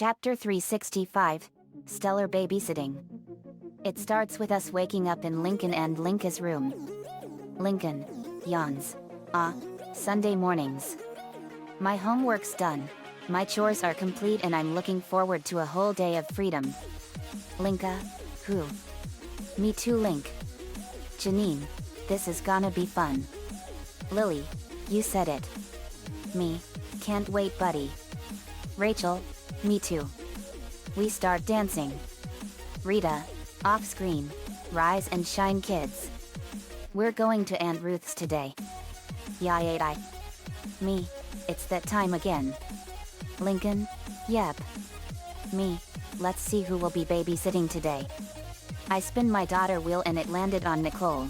Chapter 365, Stellar Babysitting. It starts with us waking up in Lincoln and Linka's room. Lincoln yawns. Sunday mornings. My homework's done. My chores are complete and I'm looking forward to a whole day of freedom. Linka, who? Me too, Link. Janine, this is gonna be fun. Lily, you said it. Me, can't wait, buddy. Rachel, me too. We start dancing. Rita, off screen, rise and shine, kids. We're going to Aunt Ruth's today. Yay. Me, it's that time again. Lincoln, yep. Me, let's see who will be babysitting today. I spin my daughter wheel and it landed on Nicole.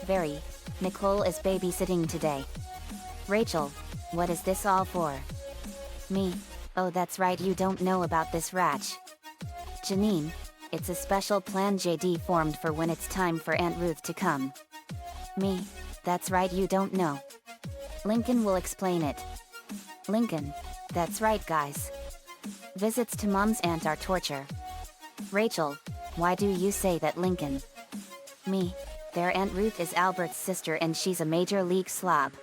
Very, Nicole is babysitting today. Rachel, what is this all for? Me, oh that's right, you don't know about this, Ratch. Janine, it's a special plan JD formed for when it's time for Aunt Ruth to come. Me, that's right, you don't know. Lincoln will explain it. Lincoln, that's right, guys. Visits to mom's aunt are torture. Rachel, why do you say that, Lincoln? Me, their Aunt Ruth is Albert's sister and she's a major league slob.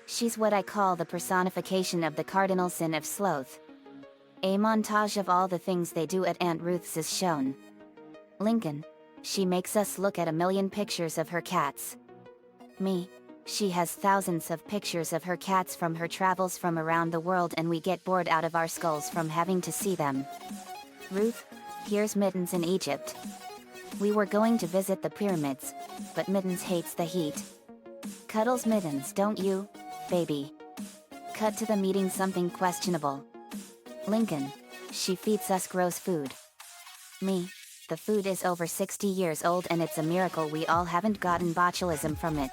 She's what I call the personification of the cardinal sin of sloth. A montage of all the things they do at Aunt Ruth's is shown. Lincoln, she makes us look at a million pictures of her cats. Me, she has thousands of pictures of her cats from her travels from around the world and we get bored out of our skulls from having to see them. Ruth, here's Mittens in Egypt. We were going to visit the pyramids, but Mittens hates the heat. Cuddles Mittens, don't you, baby? Cut to the meeting, something questionable. Lincoln, she feeds us gross food. Me, the food is over 60 years old and it's a miracle we all haven't gotten botulism from it.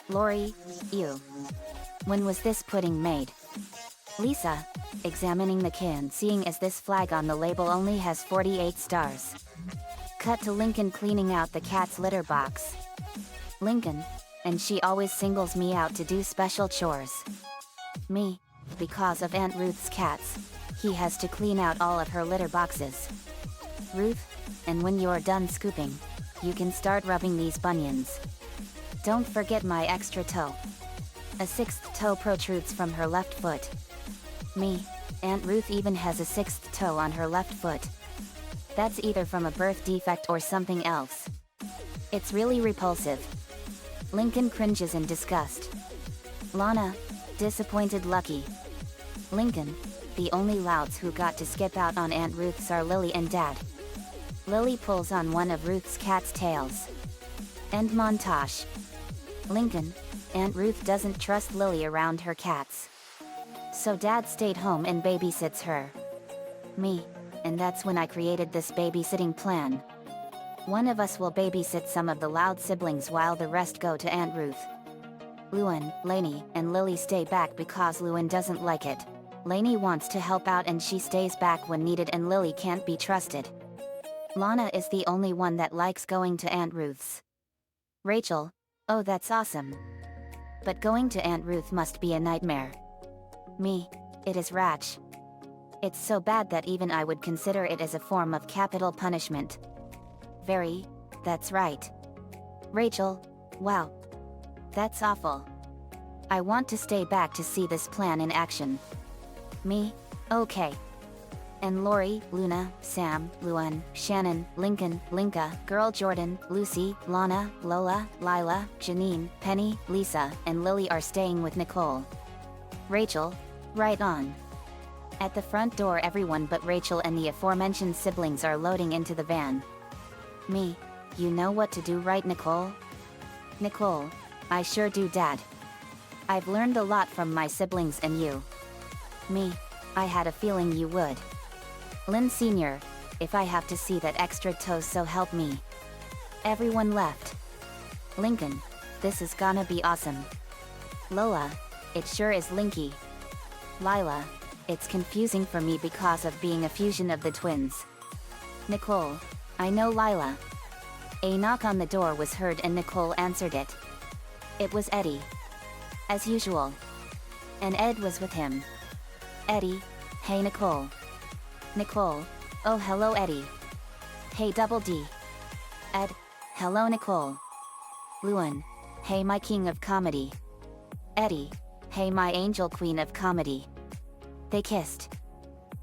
Lori, ew. When was this pudding made? Lisa, examining the can, seeing as this flag on the label only has 48 stars. Cut to Lincoln cleaning out the cat's litter box. Lincoln, and she always singles me out to do special chores. Me, because of Aunt Ruth's cats, he has to clean out all of her litter boxes. Ruth, and when you're done scooping, you can start rubbing these bunions. Don't forget my extra toe. A sixth toe protrudes from her left foot. Me, Aunt Ruth even has a sixth toe on her left foot. That's either from a birth defect or something else. It's really repulsive. Lincoln cringes in disgust. Lana, disappointed Lucky. Lincoln, the only louds who got to skip out on Aunt Ruth's are Lily and Dad. Lily pulls on one of Ruth's cat's tails. End montage. Lincoln, Aunt Ruth doesn't trust Lily around her cats. So Dad stayed home and babysits her. Me, and that's when I created this babysitting plan. One of us will babysit some of the loud siblings while the rest go to Aunt Ruth. Luan, Lainey, and Lily stay back because Luan doesn't like it. Lainey wants to help out and she stays back when needed and Lily can't be trusted. Lana is the only one that likes going to Aunt Ruth's. Rachel, oh that's awesome. But going to Aunt Ruth must be a nightmare. Me, it is Ratch. It's so bad that even I would consider it as a form of capital punishment. Very, that's right. Rachel, wow. That's awful. I want to stay back to see this plan in action. Me, okay. And Lori, Luna, Sam, Luan, Shannon, Lincoln, Linka, Girl Jordan, Lucy, Lana, Lola, Lila, Janine, Penny, Lisa, and Lily are staying with Nicole. Rachel, right on. At the front door everyone but Rachel and the aforementioned siblings are loading into the van. Me, you know what to do, right, Nicole? Nicole, I sure do, Dad. I've learned a lot from my siblings and you. Me, I had a feeling you would. Lynn Sr., if I have to see that extra toe, so help me. Everyone left. Lincoln, this is gonna be awesome. Lola, it sure is, Linky. Lila, it's confusing for me because of being a fusion of the twins. Nicole, I know Lila. A knock on the door was heard and Nicole answered it. It was Eddie. As usual. And Ed was with him. Eddie, hey Nicole. Nicole, oh hello Eddie. Hey Double D. Ed, hello Nicole. Luan, hey my king of comedy. Eddie, hey my angel queen of comedy. They kissed.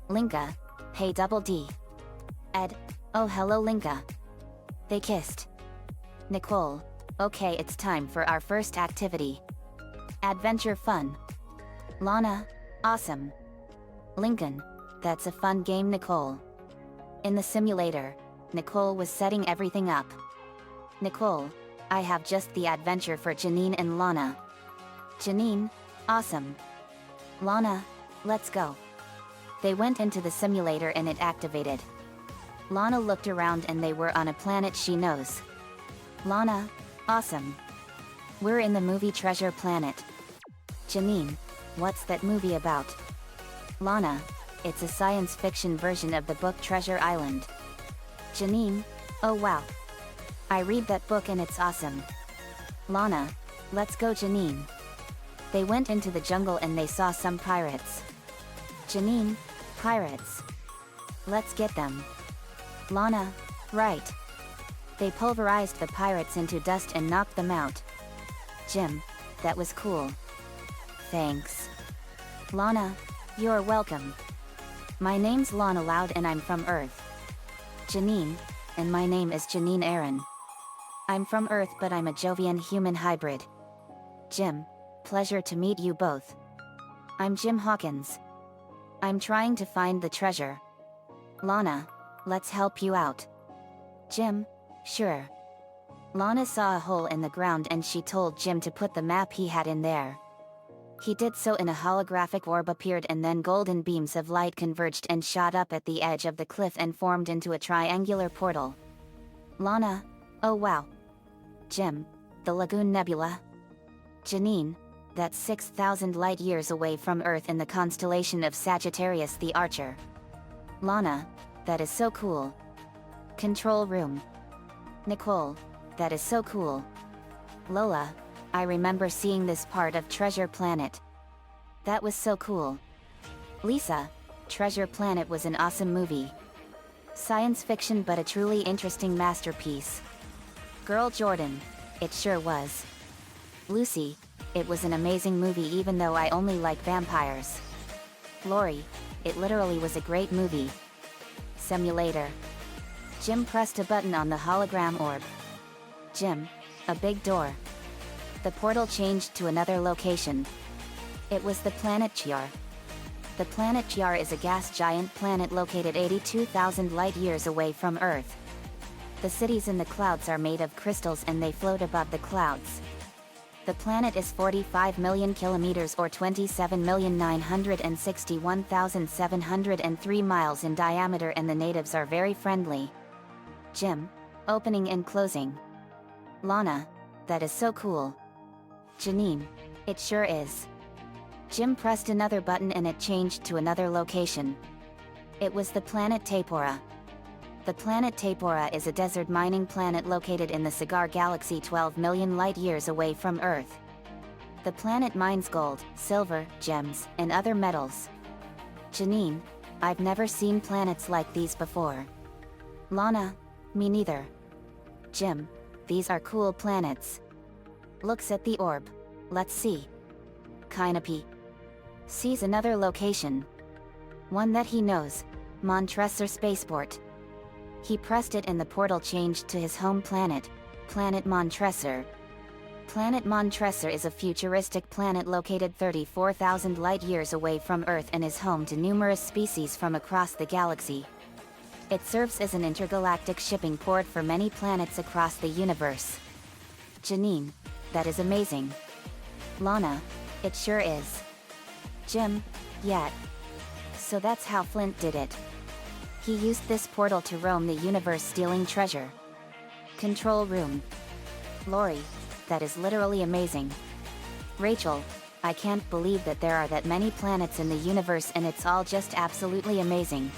Linka, hey Double D. Ed, oh hello Linka. They kissed. Nicole, okay it's time for our first activity. Adventure fun. Lana, awesome. Lincoln, that's a fun game Nicole. In the simulator, Nicole was setting everything up. Nicole, I have just the adventure for Janine and Lana. Janine, awesome. Lana, let's go. They went into the simulator and it activated. Lana looked around and they were on a planet she knows. Lana, awesome. We're in the movie Treasure Planet. Janine, what's that movie about? Lana, it's a science fiction version of the book Treasure Island. Janine, oh wow. I read that book and it's awesome. Lana, let's go Janine. They went into the jungle and they saw some pirates. Janine, pirates. Let's get them. Lana, right. They pulverized the pirates into dust and knocked them out. Jim, that was cool. Thanks. Lana, you're welcome. My name's Lana Loud and I'm from Earth. Janine, and my name is Janine Aaron. I'm from Earth but I'm a Jovian human hybrid. Jim, pleasure to meet you both. I'm Jim Hawkins. I'm trying to find the treasure. Lana, let's help you out. Jim, sure. Lana saw a hole in the ground and she told Jim to put the map he had in there. He did so and a holographic orb appeared and then golden beams of light converged and shot up at the edge of the cliff and formed into a triangular portal. Lana, oh wow. Jim, the Lagoon Nebula. Janine, that's 6,000 light years away from Earth in the constellation of Sagittarius the Archer. Lana, that is so cool. Control room. Nicole, that is so cool. Lola, I remember seeing this part of Treasure Planet. That was so cool. Lisa, Treasure Planet was an awesome movie. Science fiction but a truly interesting masterpiece. Girl Jordan, it sure was. Lucy, it was an amazing movie even though I only like vampires. Lori, it literally was a great movie. Simulator. Jim pressed a button on the hologram orb. Jim, a big door. The portal changed to another location. It was the planet Chiar. The planet Chiar is a gas giant planet located 82,000 light years away from Earth. The cities in the clouds are made of crystals and they float above the clouds. The planet is 45 million kilometers or 27,961,703 miles in diameter and the natives are very friendly. Jim, opening and closing. Lana, that is so cool. Janine, it sure is. Jim pressed another button and it changed to another location. It was the planet Tapora. The planet Tapora is a desert mining planet located in the Cigar Galaxy 12 million light years away from Earth. The planet mines gold, silver, gems, and other metals. Janine, I've never seen planets like these before. Lana, me neither. Jim, these are cool planets. Looks at the orb. Let's see. Kinopi. Sees another location. One that he knows, Montresor Spaceport. He pressed it and the portal changed to his home planet, Planet Montresor. Planet Montresor is a futuristic planet located 34,000 light years away from Earth and is home to numerous species from across the galaxy. It serves as an intergalactic shipping port for many planets across the universe. Janine, that is amazing. Lana, it sure is. Jim, yeah. So that's how Flint did it. He used this portal to roam the universe stealing treasure. Control room. Lori, that is literally amazing. Rachel, I can't believe that there are that many planets in the universe and it's all just absolutely amazing.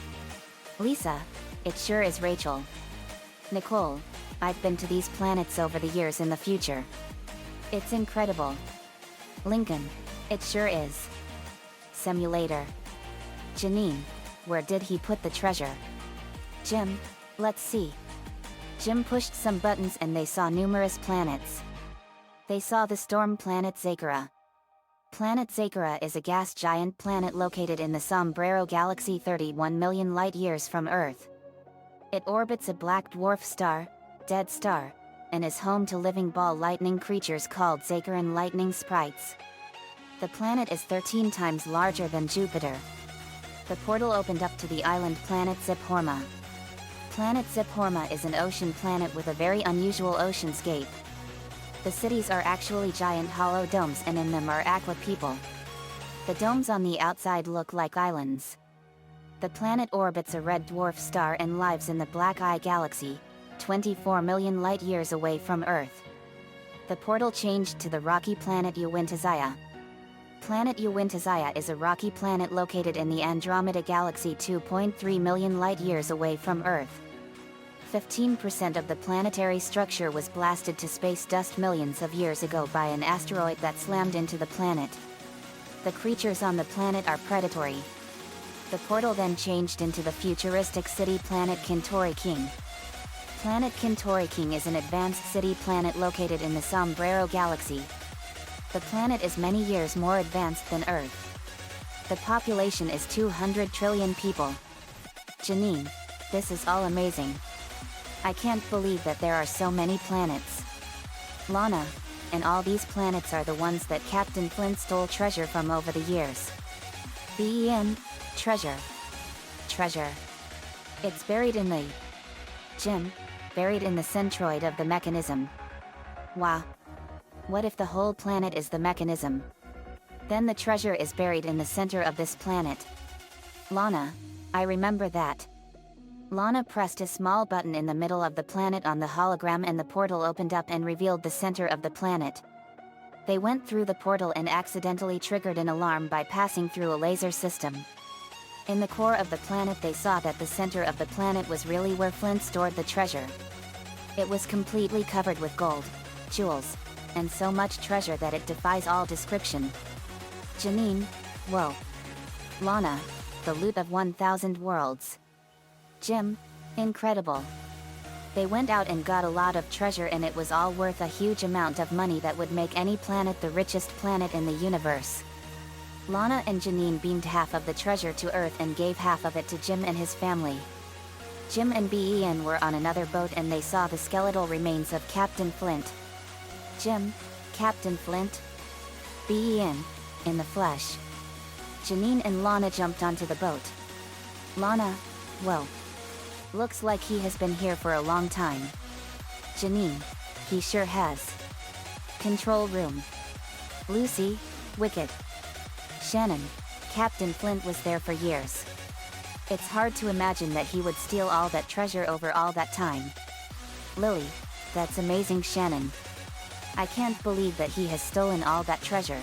Lisa, it sure is Rachel. Nicole, I've been to these planets over the years in the future. It's incredible. Lincoln, it sure is. Simulator. Janine, Where did he put the treasure? Jim, let's see. Jim pushed some buttons and they saw numerous planets. They saw the storm planet Zakara. Planet Zakara is a gas giant planet located in the Sombrero Galaxy 31 million light-years from Earth. It orbits a black dwarf star, dead star, and is home to living ball lightning creatures called Zakaran lightning sprites. The planet is 13 times larger than Jupiter. The portal opened up to the island planet Ziphorma. Planet Ziphorma is an ocean planet with a very unusual oceanscape. The cities are actually giant hollow domes and in them are aqua people. The domes on the outside look like islands. The planet orbits a red dwarf star and lives in the Black Eye Galaxy, 24 million light-years away from Earth. The portal changed to the rocky planet Uwintazaya. Planet Uwintazaya is a rocky planet located in the Andromeda Galaxy 2.3 million light-years away from Earth. 15% of the planetary structure was blasted to space dust millions of years ago by an asteroid that slammed into the planet. The creatures on the planet are predatory. The portal then changed into the futuristic city planet Kintori King. Planet Kintori King is an advanced city planet located in the Sombrero Galaxy. The planet is many years more advanced than Earth. The population is 200 trillion people. Janine, this is all amazing. I can't believe that there are so many planets. Lana, and all these planets are the ones that Captain Flint stole treasure from over the years. BEN, treasure. Treasure. It's buried in the... Jim, buried in the centroid of the mechanism. Wow. What if the whole planet is the mechanism? Then the treasure is buried in the center of this planet. Lana, I remember that. Lana pressed a small button in the middle of the planet on the hologram and the portal opened up and revealed the center of the planet. They went through the portal and accidentally triggered an alarm by passing through a laser system. In the core of the planet they saw that the center of the planet was really where Flint stored the treasure. It was completely covered with gold, jewels, and so much treasure that it defies all description. Janine, whoa. Lana, the loot of 1,000 worlds. Jim, incredible. They went out and got a lot of treasure and it was all worth a huge amount of money that would make any planet the richest planet in the universe. Lana and Janine beamed half of the treasure to Earth and gave half of it to Jim and his family. Jim and BEN were on another boat and they saw the skeletal remains of Captain Flint. Jim, Captain Flint? BEN, in the flesh. Janine and Lana jumped onto the boat. Lana, whoa. Looks like he has been here for a long time. Janine, he sure has. Control room. Lucy, wicked. Shannon, Captain Flint was there for years. It's hard to imagine that he would steal all that treasure over all that time. Lily, that's amazing Shannon. I can't believe that he has stolen all that treasure.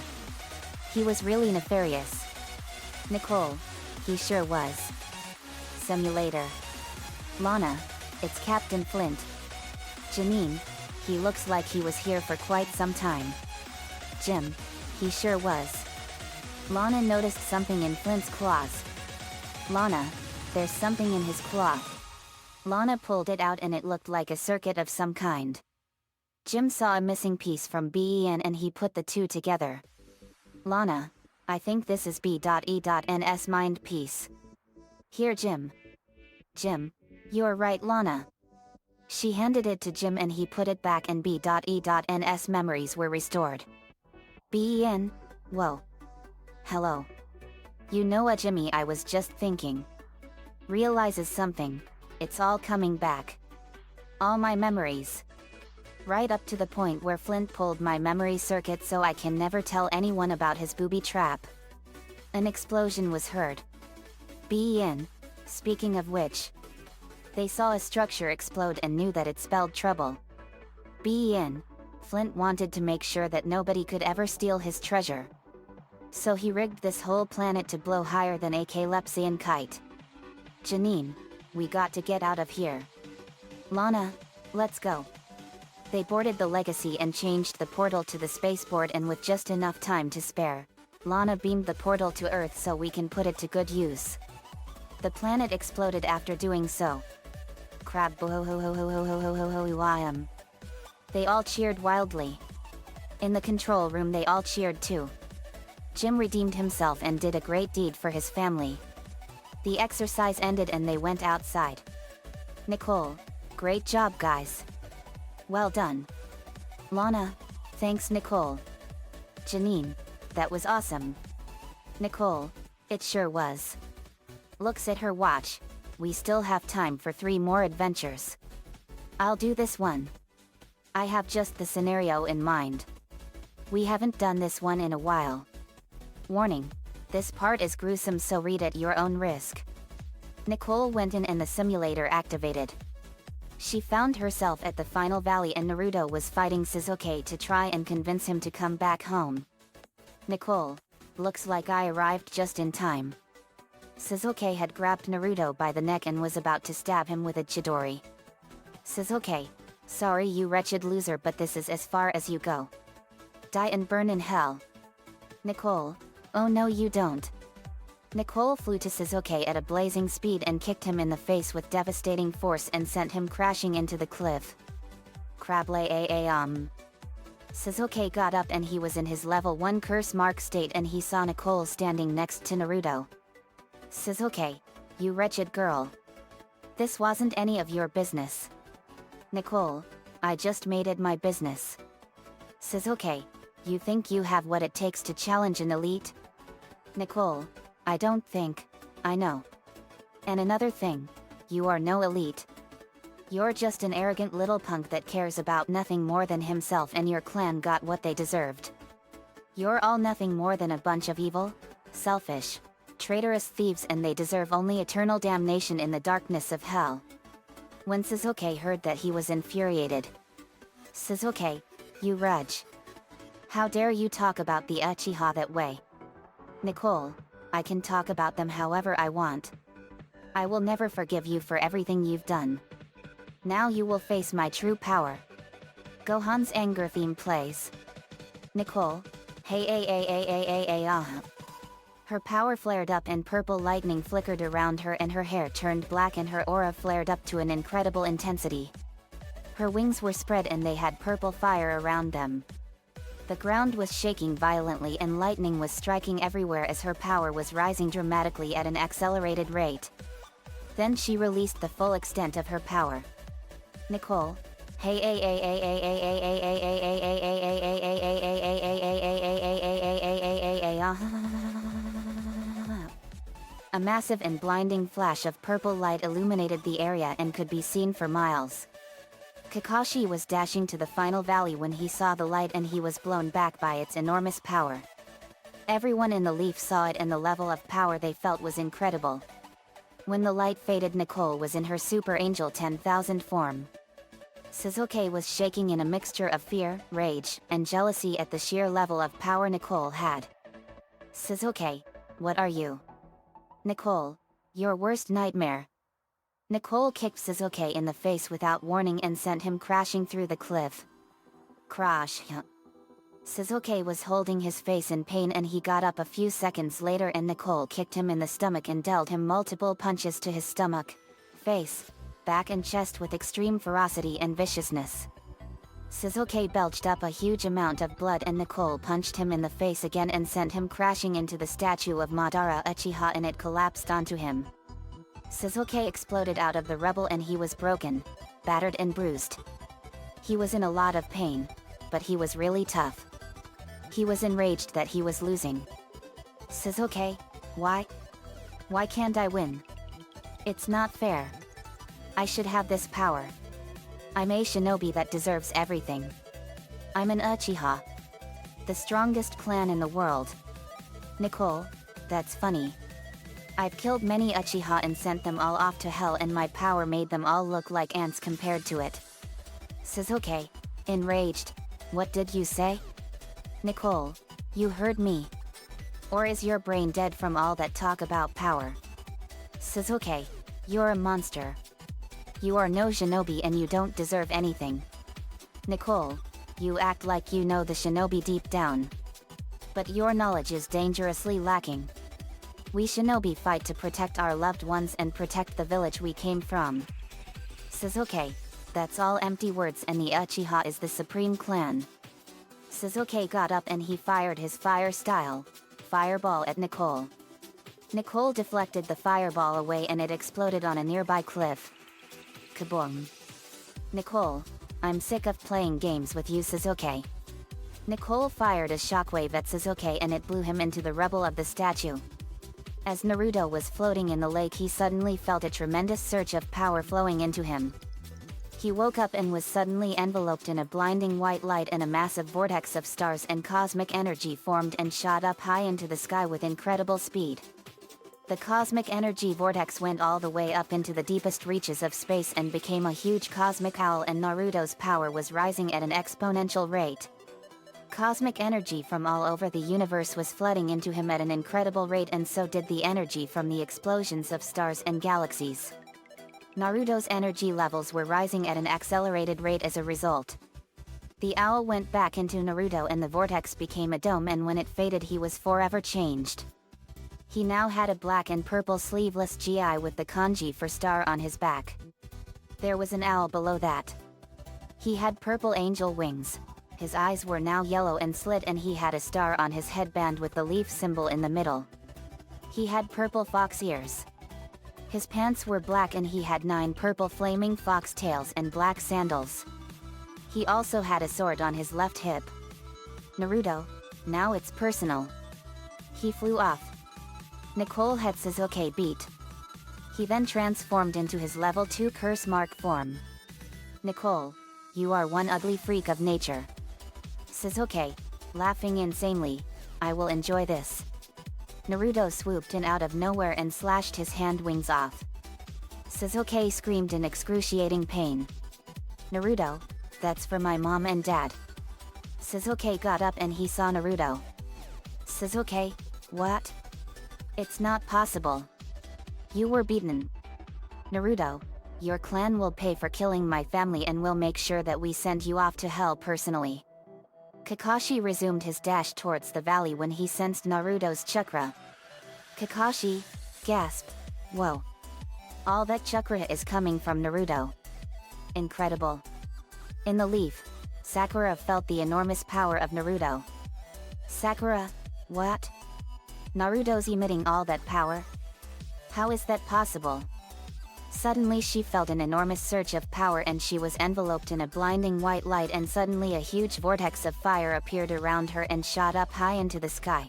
He was really nefarious. Nicole, he sure was. Simulator. Lana, it's Captain Flint. Janine, he looks like he was here for quite some time. Jim, he sure was. Lana noticed something in Flint's claws. Lana, there's something in his claw. Lana pulled it out and it looked like a circuit of some kind. Jim saw a missing piece from BEN and he put the two together. Lana, I think this is B.E.N's mind piece. Here Jim. Jim, you're right Lana. She handed it to Jim and he put it back and B.E.N's memories were restored. BEN, whoa. Hello. You know what Jimmy, I was just thinking. Realizes something, it's all coming back. All my memories. Right up to the point where Flint pulled my memory circuit so I can never tell anyone about his booby trap. An explosion was heard. BEN, speaking of which. They saw a structure explode and knew that it spelled trouble. BEN, Flint wanted to make sure that nobody could ever steal his treasure. So he rigged this whole planet to blow higher than a Calypsian kite. Janine, we got to get out of here. Lana, let's go. They boarded the Legacy and changed the portal to the spaceport and with just enough time to spare, Lana beamed the portal to Earth so we can put it to good use. The planet exploded after doing so. Crab bo ho ho ho ho ho ho ho ho ho ho. They all cheered wildly. In the control room they all cheered too. Jim redeemed himself and did a great deed for his family. The exercise ended and they went outside. Nicole, great job guys. Well done. Lana, thanks Nicole. Janine, that was awesome. Nicole, it sure was. Looks at her watch. We still have time for 3 more adventures. I'll do this one. I have just the scenario in mind. We haven't done this one in a while. Warning, this part is gruesome, so read at your own risk. Nicole went in and the simulator activated. She found herself at the final valley and Naruto was fighting Shizuke to try and convince him to come back home. Nicole, looks like I arrived just in time. Shizuke had grabbed Naruto by the neck and was about to stab him with a chidori. Shizuke, sorry you wretched loser, but this is as far as you go. Die and burn in hell. Nicole, oh no you don't. Nicole flew to Shizuke at a blazing speed and kicked him in the face with devastating force and sent him crashing into the cliff. Crable Shizuke got up and he was in his level 1 curse mark state and he saw Nicole standing next to Naruto. Shizuke, you wretched girl. This wasn't any of your business. Nicole, I just made it my business. Shizuke, you think you have what it takes to challenge an elite? Nicole, I don't think, I know. And another thing, you are no elite. You're just an arrogant little punk that cares about nothing more than himself, and your clan got what they deserved. You're all nothing more than a bunch of evil, selfish, traitorous thieves, and they deserve only eternal damnation in the darkness of hell. When Shizuke heard that, he was infuriated. Shizuke, you rudge. How dare you talk about the Uchiha that way? Nicole, I can talk about them however I want. I will never forgive you for everything you've done. Now you will face my true power. Gohan's anger theme plays. Nicole, hey. Her power flared up and purple lightning flickered around her and her hair turned black and her aura flared up to an incredible intensity. Her wings were spread and they had purple fire around them. The ground was shaking violently and lightning was striking everywhere as her power was rising dramatically at an accelerated rate. Then she released the full extent of her power. Nicole, hey. A massive and blinding flash of purple light illuminated the area and could be seen for miles. Kakashi was dashing to the final valley when he saw the light and he was blown back by its enormous power. Everyone in the leaf saw it and the level of power they felt was incredible. When the light faded, Nicole was in her Super Angel 10,000 form. Shizuke was shaking in a mixture of fear, rage, and jealousy at the sheer level of power Nicole had. Shizuke, what are you? Nicole, your worst nightmare. Nicole kicked Shizuke in the face without warning and sent him crashing through the cliff. Crash. Shizuke was holding his face in pain and he got up a few seconds later and Nicole kicked him in the stomach and dealt him multiple punches to his stomach, face, back and chest with extreme ferocity and viciousness. Shizuke belched up a huge amount of blood and Nicole punched him in the face again and sent him crashing into the statue of Madara Uchiha and it collapsed onto him. Shizuke exploded out of the rubble and he was broken, battered and bruised. He was in a lot of pain, but he was really tough. He was enraged that he was losing. Shizuke, why? Why can't I win? It's not fair. I should have this power. I'm a shinobi that deserves everything. I'm an Uchiha. The strongest clan in the world. Nicole, that's funny. I've killed many Uchiha and sent them all off to hell and my power made them all look like ants compared to it. Shizuke, enraged, what did you say? Nicole, you heard me. Or is your brain dead from all that talk about power? Shizuke, you're a monster. You are no shinobi and you don't deserve anything. Nicole, you act like you know the shinobi deep down. But your knowledge is dangerously lacking. We shinobi fight to protect our loved ones and protect the village we came from. Sasuke, that's all empty words and the Uchiha is the supreme clan. Sasuke got up and he fired his fire style fireball at Nicole. Nicole deflected the fireball away and it exploded on a nearby cliff. Kaboom. Nicole, I'm sick of playing games with you, Sasuke. Nicole fired a shockwave at Sasuke and it blew him into the rubble of the statue. As Naruto was floating in the lake, he suddenly felt a tremendous surge of power flowing into him. He woke up and was suddenly enveloped in a blinding white light, and a massive vortex of stars and cosmic energy formed and shot up high into the sky with incredible speed. The cosmic energy vortex went all the way up into the deepest reaches of space and became a huge cosmic owl, and Naruto's power was rising at an exponential rate. Cosmic energy from all over the universe was flooding into him at an incredible rate, and so did the energy from the explosions of stars and galaxies. Naruto's energy levels were rising at an accelerated rate as a result. The owl went back into Naruto and the vortex became a dome, and when it faded he was forever changed. He now had a black and purple sleeveless gi with the kanji for star on his back. There was an owl below that. He had purple angel wings. His eyes were now yellow and slit, and he had a star on his headband with the leaf symbol in the middle. He had purple fox ears. His pants were black and he had 9 purple flaming fox tails and black sandals. He also had a sword on his left hip. Naruto, now it's personal. He flew off. Nicole had Sasuke beat. He then transformed into his level 2 curse mark form. Nicole, you are one ugly freak of nature. Sasuke, laughing insanely, I will enjoy this. Naruto swooped in out of nowhere and slashed his hand wings off. Sasuke screamed in excruciating pain. Naruto, that's for my mom and dad. Sasuke got up and he saw Naruto. Sasuke, what? It's not possible. You were beaten. Naruto, your clan will pay for killing my family and will make sure that we send you off to hell personally. Kakashi resumed his dash towards the valley when he sensed Naruto's chakra. Kakashi, gasp, whoa. All that chakra is coming from Naruto. Incredible. In the leaf, Sakura felt the enormous power of Naruto. Sakura, what? Naruto's emitting all that power? How is that possible? Suddenly she felt an enormous surge of power and she was enveloped in a blinding white light, and suddenly a huge vortex of fire appeared around her and shot up high into the sky.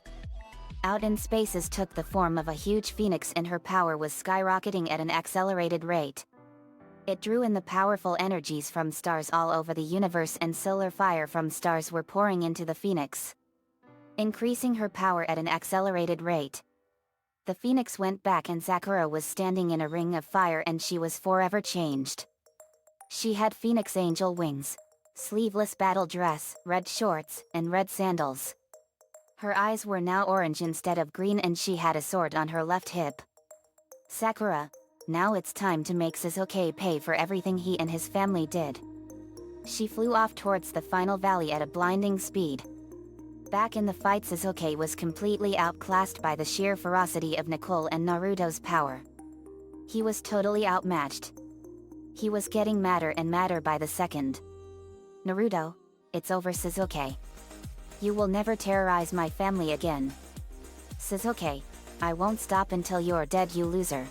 Out in spaces took the form of a huge phoenix, and her power was skyrocketing at an accelerated rate. It drew in the powerful energies from stars all over the universe, and solar fire from stars were pouring into the phoenix, increasing her power at an accelerated rate. The phoenix went back and Sakura was standing in a ring of fire and she was forever changed. She had phoenix angel wings, sleeveless battle dress, red shorts, and red sandals. Her eyes were now orange instead of green and she had a sword on her left hip. Sakura, now it's time to make Sasuke pay for everything he and his family did. She flew off towards the final valley at a blinding speed. Back in the fight, Sasuke was completely outclassed by the sheer ferocity of Nicole and Naruto's power. He was totally outmatched. He was getting madder and madder by the second. Naruto, it's over, Sasuke. You will never terrorize my family again. Sasuke, I won't stop until you're dead, you loser.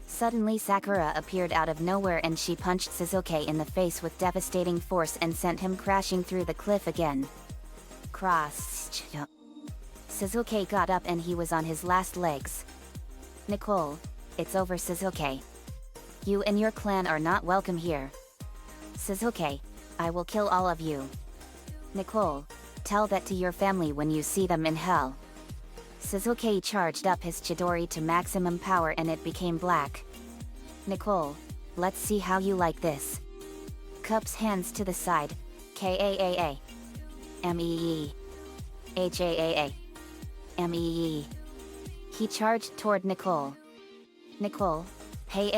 Suddenly Sakura appeared out of nowhere and she punched Sasuke in the face with devastating force and sent him crashing through the cliff again. Sasuke got up and he was on his last legs. Nicole, it's over, Sasuke. You and your clan are not welcome here. Sasuke, I will kill all of you. Nicole, tell that to your family when you see them in hell. Sasuke charged up his Chidori to maximum power and it became black. Nicole, let's see how you like this. Cups hands to the side, Kaaa. Mee. Haa. Mee. He charged toward Nicole. Nicole. Hey.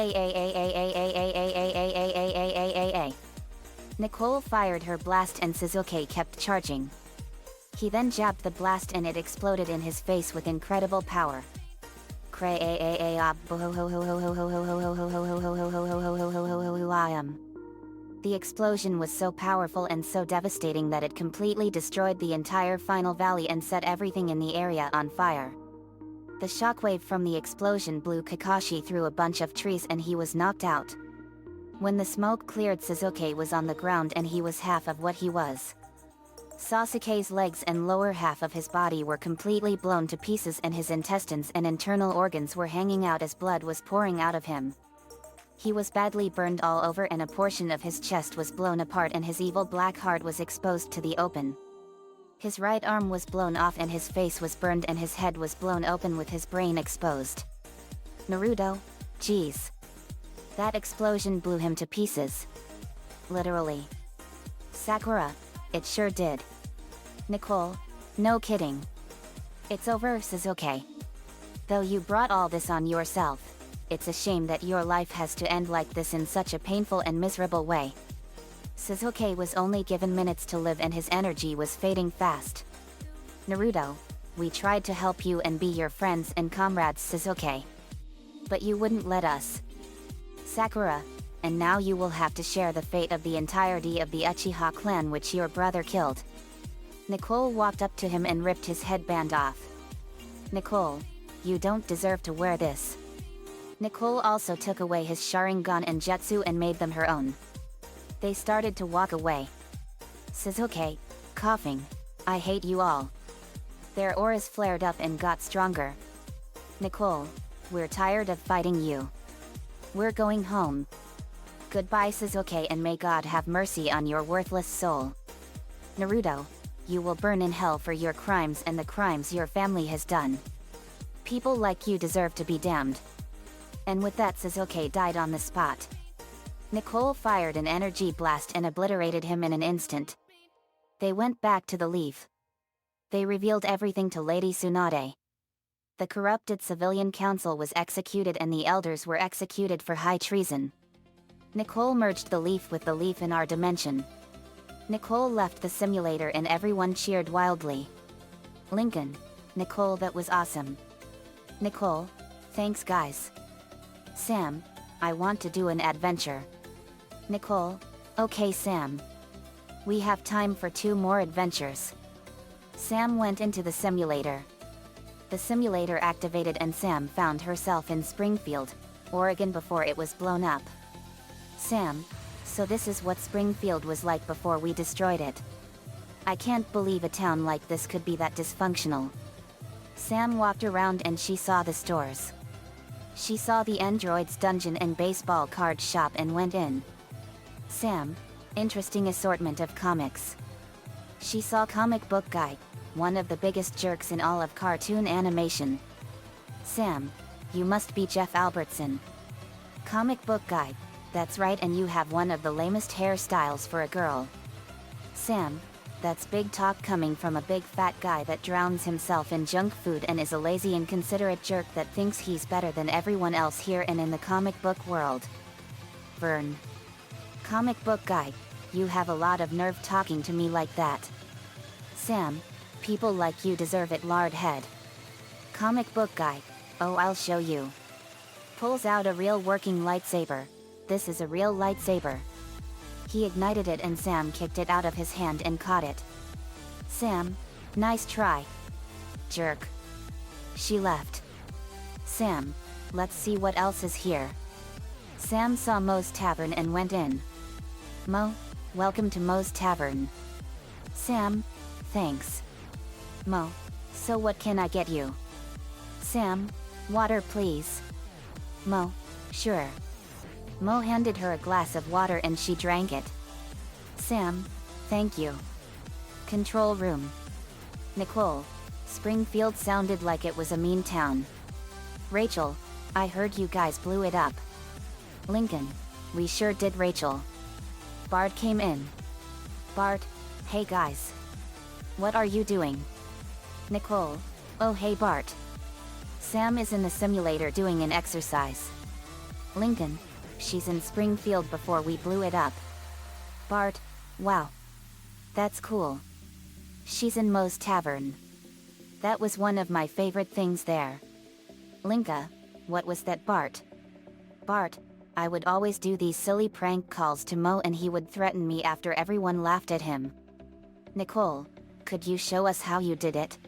Nicole fired her blast and Sasuke kept charging. He then jabbed the blast and it exploded in his face with incredible power. cray a The explosion was so powerful and so devastating that it completely destroyed the entire final valley and set everything in the area on fire. The shockwave from the explosion blew Kakashi through a bunch of trees and he was knocked out. When the smoke cleared, Sasuke was on the ground and he was half of what he was. Sasuke's legs and lower half of his body were completely blown to pieces and his intestines and internal organs were hanging out as blood was pouring out of him. He was badly burned all over and a portion of his chest was blown apart and his evil black heart was exposed to the open. His right arm was blown off and his face was burned and his head was blown open with his brain exposed. Naruto, geez. That explosion blew him to pieces. Literally. Sakura, it sure did. Nicole, no kidding. It's over, Sasuke. Though you brought all this on yourself, it's a shame that your life has to end like this in such a painful and miserable way. Sasuke was only given minutes to live and his energy was fading fast. Naruto, we tried to help you and be your friends and comrades, Sasuke. But you wouldn't let us. Sakura, and now you will have to share the fate of the entirety of the Uchiha clan which your brother killed. Nicole walked up to him and ripped his headband off. Nicole, you don't deserve to wear this. Nicole also took away his Sharingan and Jutsu and made them her own. They started to walk away. Sasuke, coughing, I hate you all. Their auras flared up and got stronger. Nicole, we're tired of fighting you. We're going home. Goodbye, Sasuke, and may God have mercy on your worthless soul. Naruto, you will burn in hell for your crimes and the crimes your family has done. People like you deserve to be damned. And with that, Sasuke died on the spot. Nicole fired an energy blast and obliterated him in an instant. They went back to the leaf. They revealed everything to Lady Tsunade. The corrupted civilian council was executed and the elders were executed for high treason. Nicole merged the leaf with the leaf in our dimension. Nicole left the simulator and everyone cheered wildly. Lincoln, Nicole, that was awesome. Nicole, thanks guys. Sam, I want to do an adventure. Nicole, okay Sam. We have time for 2 more adventures. Sam went into the simulator. The simulator activated and Sam found herself in Springfield, Oregon before it was blown up. Sam, so this is what Springfield was like before we destroyed it. I can't believe a town like this could be that dysfunctional. Sam walked around and she saw the stores. She saw the android's dungeon and baseball card shop and went in. Sam, interesting assortment of comics. She saw Comic Book Guy, one of the biggest jerks in all of cartoon animation. Sam, you must be Jeff Albertson. Comic Book Guy, that's right, and you have one of the lamest hairstyles for a girl. Sam, that's big talk coming from a big fat guy that drowns himself in junk food and is a lazy inconsiderate jerk that thinks he's better than everyone else here and in the comic book world. Verm. Comic Book Guy, you have a lot of nerve talking to me like that. Sam, people like you deserve it, lard head. Comic Book Guy, oh I'll show you. Pulls out a real working lightsaber. This is a real lightsaber. He ignited it and Sam kicked it out of his hand and caught it. Sam, nice try. Jerk. She left. Sam, let's see what else is here. Sam saw Moe's Tavern and went in. Mo, welcome to Moe's Tavern. Sam, thanks. Mo, so what can I get you? Sam, water please. Mo, sure. Mo handed her a glass of water and she drank it. Sam, thank you. Control room. Nicole, Springfield sounded like it was a mean town. Rachel, I heard you guys blew it up. Lincoln, we sure did, Rachel. Bart came in. Bart, hey guys. What are you doing? Nicole, oh hey Bart. Sam is in the simulator doing an exercise. Lincoln, she's in Springfield before we blew it up. Bart, wow. That's cool. She's in Moe's Tavern. That was one of my favorite things there. Linka, what was that Bart? Bart, I would always do these silly prank calls to Mo and he would threaten me after everyone laughed at him. Nicole, could you show us how you did it?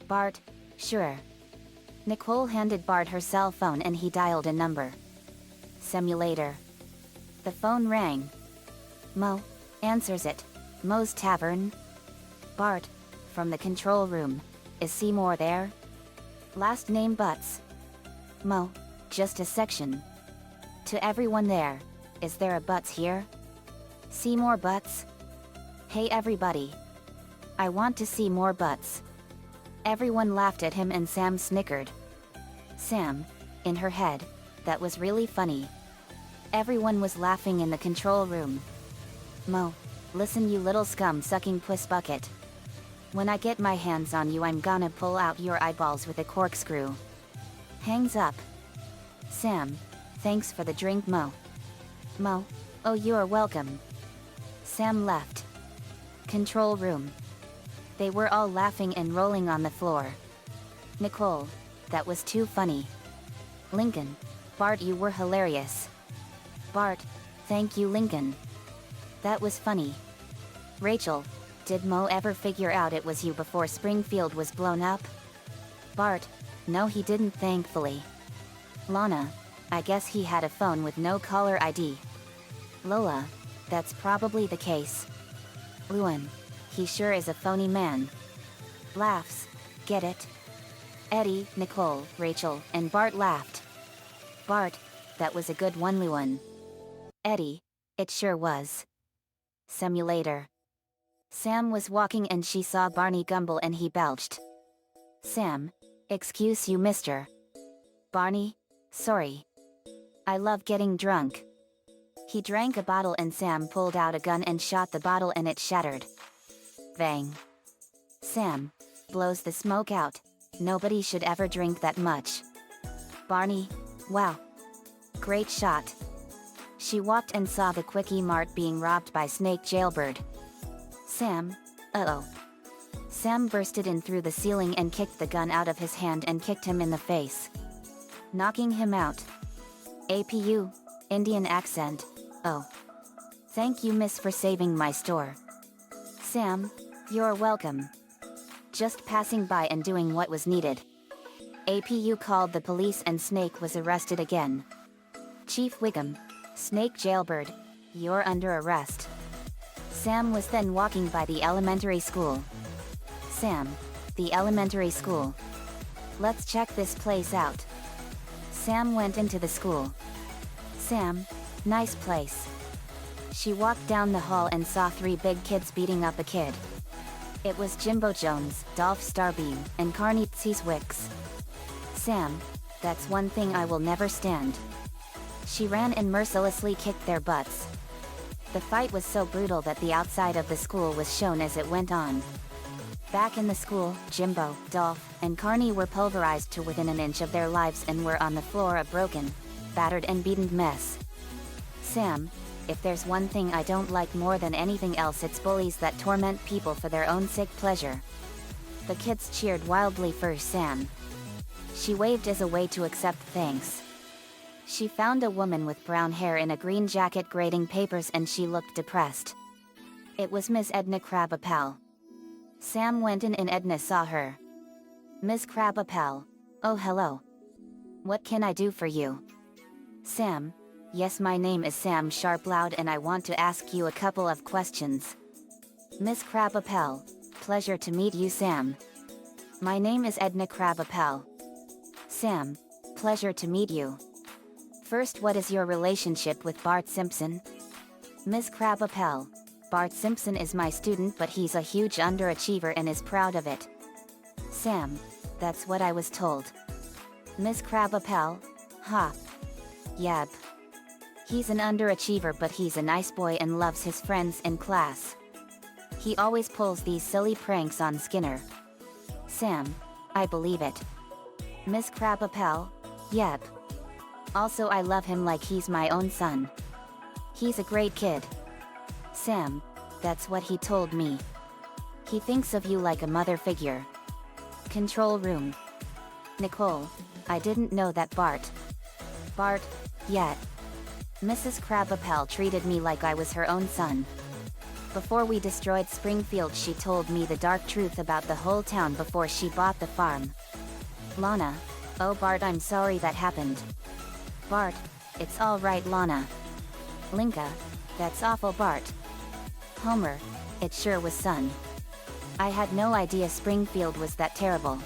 Bart, sure. Nicole handed Bart her cell phone and he dialed a number. Simulator. The phone rang. Mo answers it. Mo's Tavern. Bart, from the control room. Is Seymour there? Last name Butts. Mo, just a section. To everyone there, is there a Butts here? Seymour Butts? Hey everybody. I want to see more Butts. Everyone laughed at him and Sam snickered. Sam, in her head, that was really funny. Everyone was laughing in the control room. Mo, listen you little scum-sucking puss bucket. When I get my hands on you I'm gonna pull out your eyeballs with a corkscrew. Hangs up. Sam, thanks for the drink Mo. Mo, oh you're welcome. Sam left. Control room. They were all laughing and rolling on the floor. Nicole, that was too funny. Lincoln, Bart you were hilarious. Bart, thank you Lincoln. That was funny. Rachel, did Mo ever figure out it was you before Springfield was blown up? Bart, no he didn't thankfully. Lana, I guess he had a phone with no caller ID. Lola, that's probably the case. Luan, he sure is a phony man. Laughs, get it? Eddie, Nicole, Rachel, and Bart laughed. Bart, that was a good one Luan. Eddie, it sure was. Simulator. Sam was walking and she saw Barney Gumble and he belched. Sam, excuse you mister. Barney, sorry. I love getting drunk. He drank a bottle and Sam pulled out a gun and shot the bottle and it shattered. Bang. Sam blows the smoke out. Nobody should ever drink that much. Barney, wow. Great shot. She walked and saw the Quickie Mart being robbed by Snake Jailbird. Sam, uh-oh. Sam bursted in through the ceiling and kicked the gun out of his hand and kicked him in the face, knocking him out. APU, Indian accent, oh. Thank you miss for saving my store. Sam, you're welcome. Just passing by and doing what was needed. APU called the police and Snake was arrested again. Chief Wiggum, Snake Jailbird, you're under arrest. Sam was then walking by the elementary school. Sam, the elementary school. Let's check this place out. Sam went into the school. Sam, nice place. She walked down the hall and saw 3 big kids beating up a kid. It was Jimbo Jones, Dolph Starbeam, and Carney Wicks. Sam, that's one thing I will never stand. She ran and mercilessly kicked their butts. The fight was so brutal that the outside of the school was shown as it went on. Back in the school, Jimbo, Dolph, and Carney were pulverized to within an inch of their lives and were on the floor a broken, battered and beaten mess. Sam, if there's one thing I don't like more than anything else it's bullies that torment people for their own sick pleasure. The kids cheered wildly for Sam. She waved as a way to accept thanks. She found a woman with brown hair in a green jacket grading papers and she looked depressed. It was Miss Edna Crab-Appel. Sam went in and Edna saw her. Miss Crab-Appel, oh hello. What can I do for you? Sam, yes my name is Sam Sharploud and I want to ask you a couple of questions. Miss Crab-Appel, pleasure to meet you Sam. My name is Edna Crab-Appel. Sam, pleasure to meet you. First, what is your relationship with Bart Simpson? Miss Crab-Appel, Bart Simpson is my student but he's a huge underachiever and is proud of it. Sam, that's what I was told. Miss Crab-Appel, ha. Yab. He's an underachiever but he's a nice boy and loves his friends in class. He always pulls these silly pranks on Skinner. Sam, I believe it. Miss Crab-Appel, yep. Also I love him like he's my own son. He's a great kid. Sam, that's what he told me. He thinks of you like a mother figure. Control room. Nicole, I didn't know that Bart, yet. Mrs. Krabappel treated me like I was her own son. Before we destroyed Springfield, she told me the dark truth about the whole town before she bought the farm. Lana, oh Bart, I'm sorry that happened. Bart, it's all right Lana. Linka, that's awful Bart. Homer, it sure was son. I had no idea Springfield was that terrible.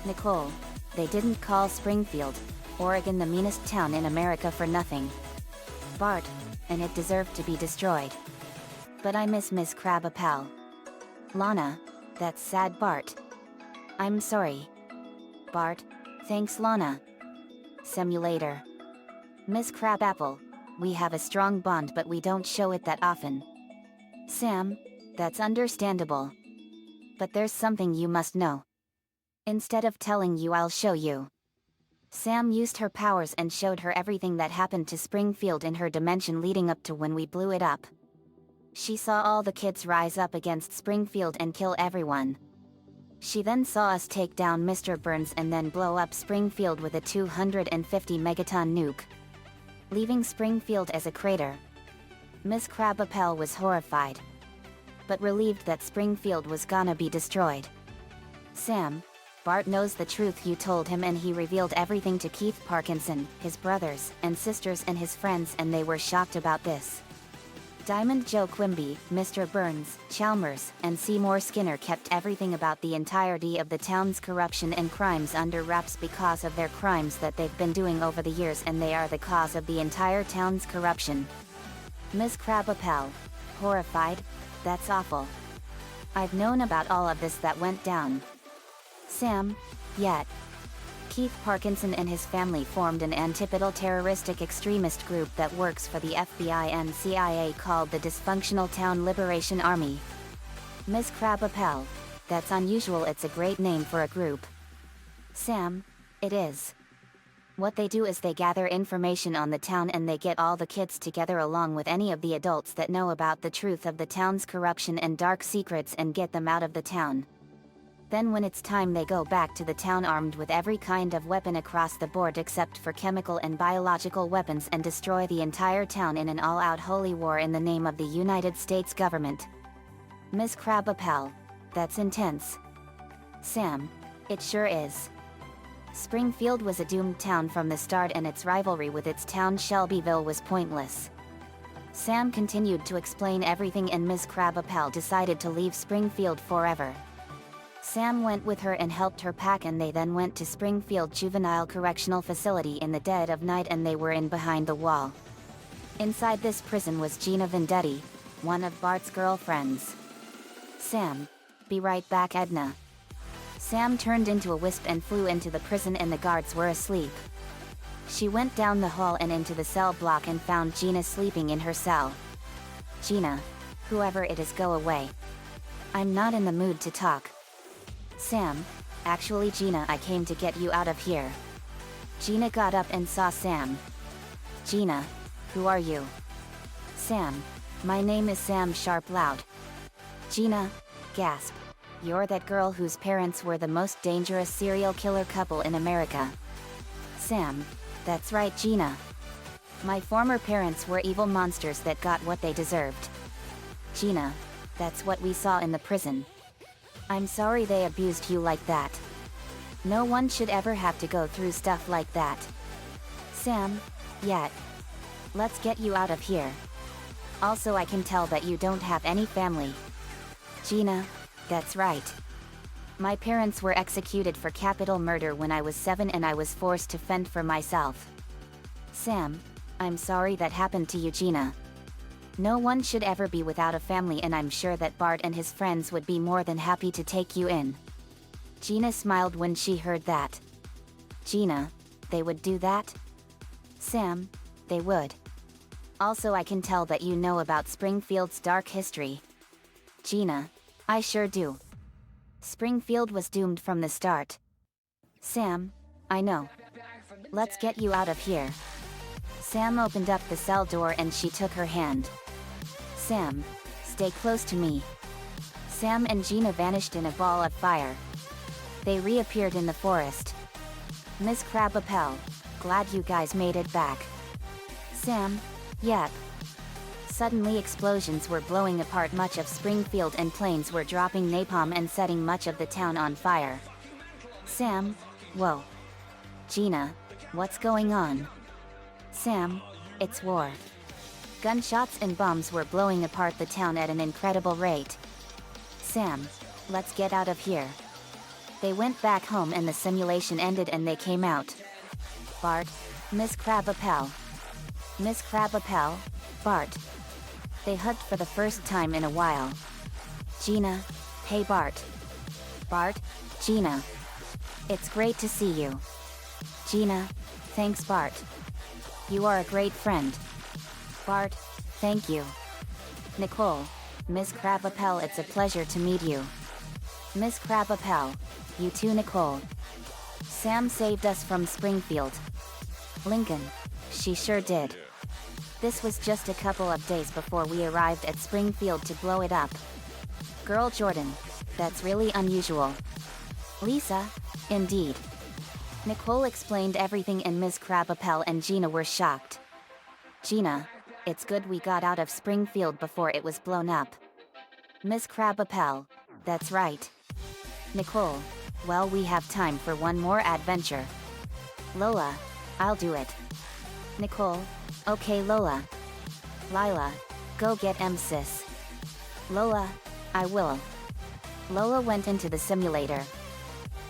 Nicole, they didn't call Springfield, Oregon the meanest town in America for nothing. Bart, and it deserved to be destroyed. But I miss Miss Krabappel. Lana, that's sad Bart. I'm sorry. Bart, thanks Lana. Simulator. Miss Crabapple, we have a strong bond but we don't show it that often. Sam, that's understandable. But there's something you must know. Instead of telling you, I'll show you. Sam used her powers and showed her everything that happened to Springfield in her dimension leading up to when we blew it up. She saw all the kids rise up against Springfield and kill everyone. She then saw us take down Mr. Burns and then blow up Springfield with a 250 megaton nuke, leaving Springfield as a crater. Miss Krabappel was horrified, but relieved that Springfield was gonna be destroyed. Sam, Bart knows the truth you told him, and he revealed everything to Keith Parkinson, his brothers and sisters and his friends, and they were shocked about this. Diamond Joe Quimby, Mr. Burns, Chalmers, and Seymour Skinner kept everything about the entirety of the town's corruption and crimes under wraps because of their crimes that they've been doing over the years, and they are the cause of the entire town's corruption. Miss Krabappel, horrified, that's awful. I've known about all of this that went down. Sam, yet. Keith Parkinson and his family formed an antipodal terroristic extremist group that works for the FBI and CIA called the Dysfunctional Town Liberation Army. Miss Krabappel, that's unusual, it's a great name for a group. Sam, it is. What they do is they gather information on the town and they get all the kids together along with any of the adults that know about the truth of the town's corruption and dark secrets and get them out of the town. Then when it's time, they go back to the town armed with every kind of weapon across the board except for chemical and biological weapons and destroy the entire town in an all-out holy war in the name of the United States government. Miss Krabappel, that's intense. Sam, it sure is. Springfield was a doomed town from the start, and its rivalry with its town Shelbyville was pointless. Sam continued to explain everything, and Miss Krabappel decided to leave Springfield forever. Sam went with her and helped her pack, and they then went to Springfield Juvenile Correctional Facility in the dead of night, and they were in behind the wall. Inside this prison was Gina Vendetti, one of Bart's girlfriends. Sam, be right back Edna. Sam turned into a wisp and flew into the prison, and the guards were asleep. She went down the hall and into the cell block and found Gina sleeping in her cell. Gina, whoever it is, go away. I'm not in the mood to talk. Sam, actually Gina, I came to get you out of here. Gina got up and saw Sam. Gina, who are you? Sam, my name is Sam Sharp Loud. Gina, gasp. You're that girl whose parents were the most dangerous serial killer couple in America. Sam, that's right Gina. My former parents were evil monsters that got what they deserved. Gina, that's what we saw in the prison. I'm sorry they abused you like that. No one should ever have to go through stuff like that. Sam, yet. Let's get you out of here. Also, I can tell that you don't have any family. Gina, that's right. My parents were executed for capital murder when I was 7 and I was forced to fend for myself. Sam, I'm sorry that happened to you Gina. No one should ever be without a family, and I'm sure that Bart and his friends would be more than happy to take you in. Gina smiled when she heard that. Gina, they would do that? Sam, they would. Also, I can tell that you know about Springfield's dark history. Gina, I sure do. Springfield was doomed from the start. Sam, I know. Let's get you out of here. Sam opened up the cell door and she took her hand. Sam, stay close to me. Sam and Gina vanished in a ball of fire. They reappeared in the forest. Miss Crabapple, glad you guys made it back. Sam, yep. Suddenly explosions were blowing apart much of Springfield and planes were dropping napalm and setting much of the town on fire. Sam, whoa. Gina, what's going on? Sam, it's war. Gunshots and bombs were blowing apart the town at an incredible rate. Sam, let's get out of here. They went back home and the simulation ended and they came out. Bart, Miss Crabapple. Miss Crabapple, Bart. They hugged for the first time in a while. Gina, hey Bart. Bart, Gina. It's great to see you. Gina, thanks Bart. You are a great friend. Bart, thank you. Nicole, Miss Crabapple, it's a pleasure to meet you. Miss Crabapple, you too Nicole. Sam saved us from Springfield. Lincoln, she sure did. This was just a couple of days before we arrived at Springfield to blow it up. Girl Jordan, that's really unusual. Lisa, indeed. Nicole explained everything and Miss Crabapple and Gina were shocked. Gina, it's good we got out of Springfield before it was blown up. Miss Crabapple, that's right. Nicole, well we have time for one more adventure. Lola, I'll do it. Nicole, okay Lola. Lila, go get sis. Lola, I will. Lola went into the simulator.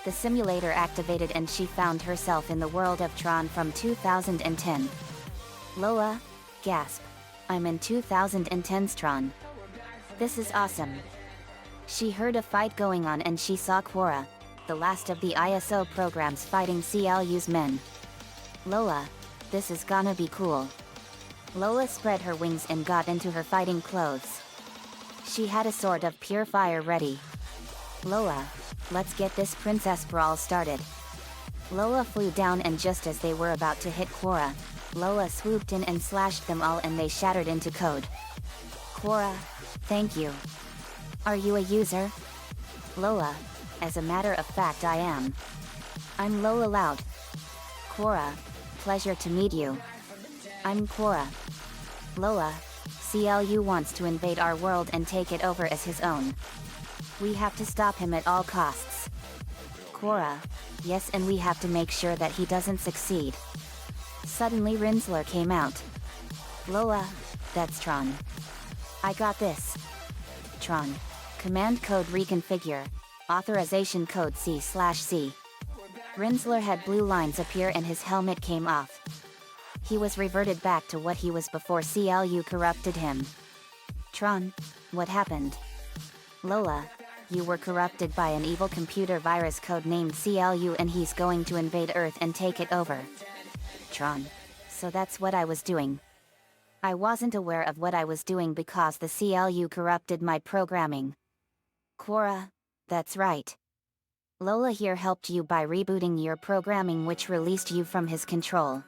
The simulator activated and she found herself in the world of Tron from 2010. Lola, gasp. I'm in 2010's Tron. This is awesome. She heard a fight going on and she saw Quora, the last of the ISO programs fighting CLU's men. Lola, this is gonna be cool. Lola spread her wings and got into her fighting clothes. She had a sword of pure fire ready. Lola, let's get this princess brawl started. Lola flew down and just as they were about to hit Quora, Lola swooped in and slashed them all and they shattered into code. Quora, thank you. Are you a user? Lola, as a matter of fact I am. I'm Lola Loud. Quora, pleasure to meet you. I'm Quora. Lola, CLU wants to invade our world and take it over as his own. We have to stop him at all costs. Quora, yes, and we have to make sure that he doesn't succeed. Suddenly Rinsler came out. Lola, that's Tron. I got this. Tron. Command code reconfigure. Authorization code C/C. Rinsler had blue lines appear and his helmet came off. He was reverted back to what he was before CLU corrupted him. Tron, what happened? Lola, you were corrupted by an evil computer virus codenamed CLU and he's going to invade Earth and take it over. Tron, so that's what I was doing. I wasn't aware of what I was doing because the CLU corrupted my programming. Quora, that's right. Lola here helped you by rebooting your programming which released you from his control.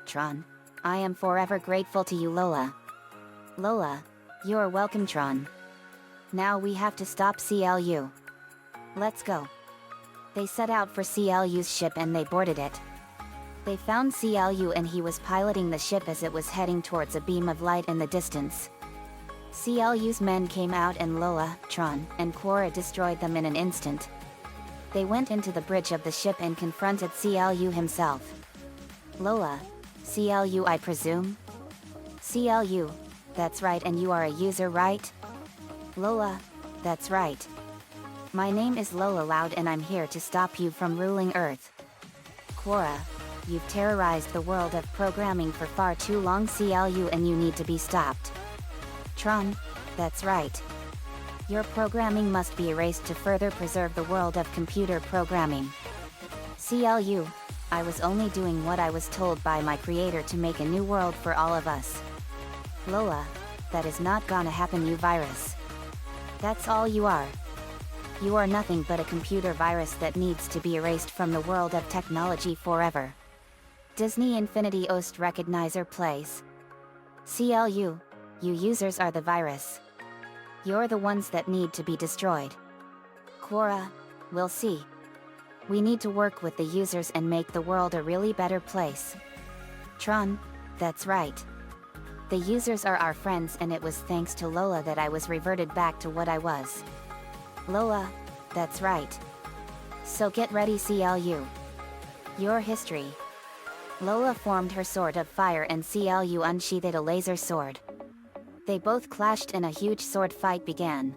Tron, I am forever grateful to you Lola. Lola, you're welcome Tron. Now we have to stop CLU. Let's go. They set out for CLU's ship and they boarded it. They found CLU and he was piloting the ship as it was heading towards a beam of light in the distance. CLU's men came out and Lola, Tron, and Quora destroyed them in an instant. They went into the bridge of the ship and confronted CLU himself. Lola, CLU I presume? CLU, that's right, and you are a user, right? Lola, that's right. My name is Lola Loud and I'm here to stop you from ruling Earth. Quora, you've terrorized the world of programming for far too long CLU and you need to be stopped. Tron, that's right. Your programming must be erased to further preserve the world of computer programming. CLU, I was only doing what I was told by my creator to make a new world for all of us. Lola, that is not gonna happen you virus. That's all you are. You are nothing but a computer virus that needs to be erased from the world of technology forever. Disney Infinity Ost Recognizer plays. CLU, you users are the virus. You're the ones that need to be destroyed. Quora, we'll see. We need to work with the users and make the world a really better place. Tron, that's right. The users are our friends, and it was thanks to Lola that I was reverted back to what I was. Lola, that's right. So get ready, CLU. Your history. Lola formed her sword of fire and CLU unsheathed a laser sword. They both clashed and a huge sword fight began.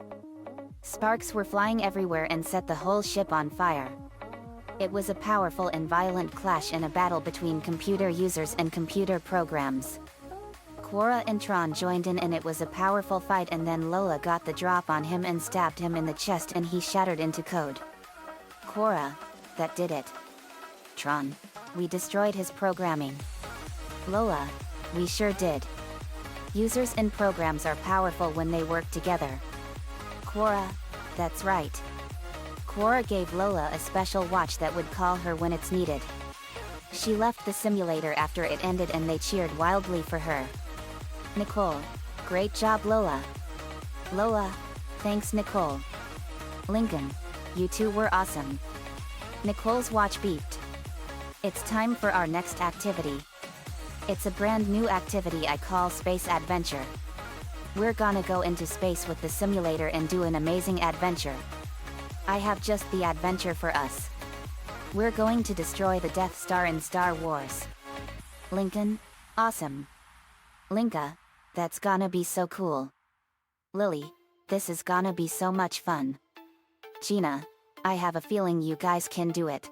Sparks were flying everywhere and set the whole ship on fire. It was a powerful and violent clash and a battle between computer users and computer programs. Quora and Tron joined in and it was a powerful fight, and then Lola got the drop on him and stabbed him in the chest and he shattered into code. Quora, that did it. Tron, we destroyed his programming. Lola, we sure did. Users and programs are powerful when they work together. Quora, that's right. Quora gave Lola a special watch that would call her when it's needed. She left the simulator after it ended and they cheered wildly for her. Nicole, great job Lola. Lola, thanks Nicole. Lincoln, you two were awesome. Nicole's watch beeped. It's time for our next activity. It's a brand new activity I call Space Adventure. We're gonna go into space with the simulator and do an amazing adventure. I have just the adventure for us. We're going to destroy the Death Star in Star Wars. Lincoln, awesome. Linka, that's gonna be so cool. Lily, this is gonna be so much fun. Gina, I have a feeling you guys can do it.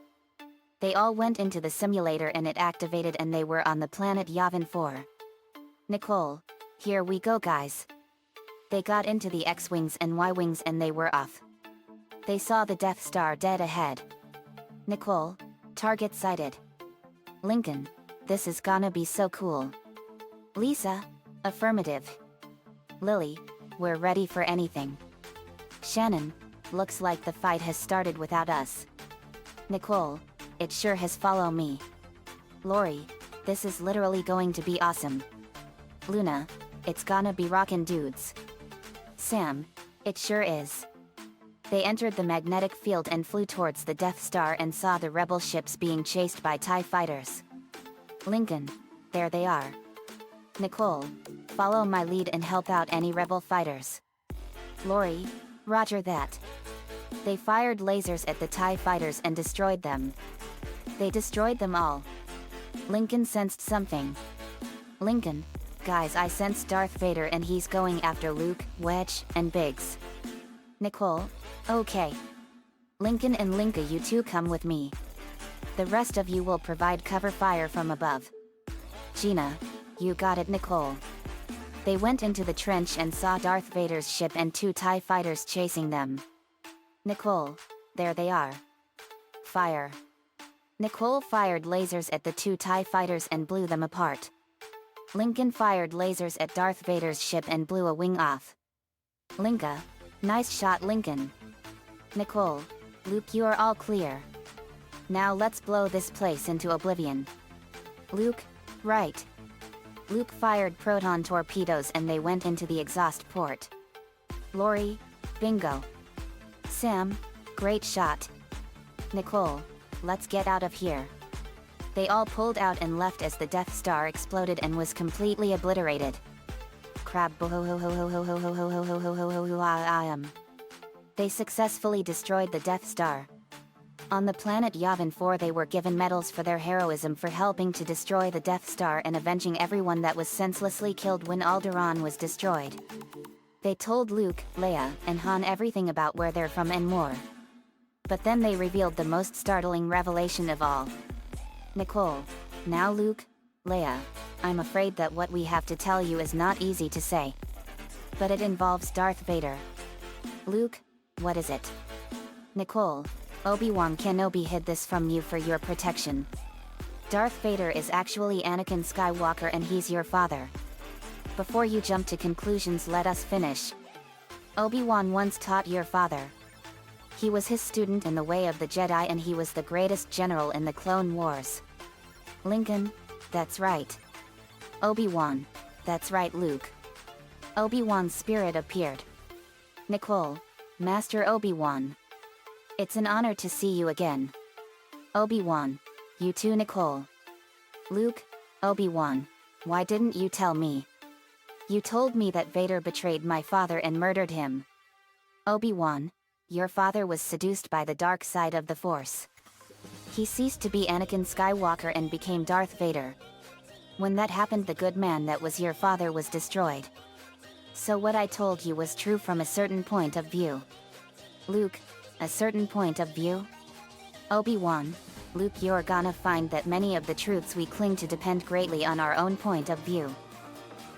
They all went into the simulator and it activated and they were on the planet Yavin 4. Nicole, here we go guys. They got into the X-Wings and Y-Wings and they were off. They saw the Death Star dead ahead. Nicole, target sighted. Lincoln, this is gonna be so cool. Lisa, affirmative. Lily, we're ready for anything. Shannon, looks like the fight has started without us. Nicole, it sure has. Follow me. Lori, this is literally going to be awesome. Luna, it's gonna be rockin' dudes. Sam, it sure is. They entered the magnetic field and flew towards the Death Star and saw the rebel ships being chased by TIE fighters. Lincoln, there they are. Nicole, follow my lead and help out any rebel fighters. Lori, roger that. They fired lasers at the TIE fighters and destroyed them. They destroyed them all. Lincoln sensed something. Lincoln, guys, I sensed Darth Vader and he's going after Luke, Wedge, and Biggs. Nicole, okay. Lincoln and Linka, you two come with me. The rest of you will provide cover fire from above. Gina, you got it Nicole. They went into the trench and saw Darth Vader's ship and 2 TIE fighters chasing them. Nicole, there they are. Fire. Nicole fired lasers at the 2 TIE fighters and blew them apart. Lincoln fired lasers at Darth Vader's ship and blew a wing off. Linka, nice shot Lincoln. Nicole, Luke, you are all clear. Now let's blow this place into oblivion. Luke, right. Luke fired proton torpedoes and they went into the exhaust port. Lori, bingo. Sam, great shot. Nicole, let's get out of here. They all pulled out and left as the Death Star exploded and was completely obliterated. Crab. They successfully destroyed the Death Star. On the planet Yavin 4 they were given medals for their heroism for helping to destroy the Death Star and avenging everyone that was senselessly killed when Alderaan was destroyed. They told Luke, Leia, and Han everything about where they're from and more. But then they revealed the most startling revelation of all. Nicole, now Luke, Leia, I'm afraid that what we have to tell you is not easy to say. But it involves Darth Vader. Luke, what is it? Nicole, Obi-Wan Kenobi hid this from you for your protection. Darth Vader is actually Anakin Skywalker and he's your father. Before you jump to conclusions, let us finish. Obi-Wan once taught your father. He was his student in the way of the Jedi and he was the greatest general in the Clone Wars. Lincoln, that's right. Obi-Wan, that's right Luke. Obi-Wan's spirit appeared. Nicole, Master Obi-Wan. It's an honor to see you again. Obi-Wan. You too, Nicole. Luke, Obi-Wan. Why didn't you tell me? You told me that Vader betrayed my father and murdered him. Obi-Wan, your father was seduced by the dark side of the Force. He ceased to be Anakin Skywalker and became Darth Vader. When that happened, the good man that was your father was destroyed. So what I told you was true from a certain point of view. Luke, a certain point of view? Obi-Wan, Luke, you're gonna find that many of the truths we cling to depend greatly on our own point of view.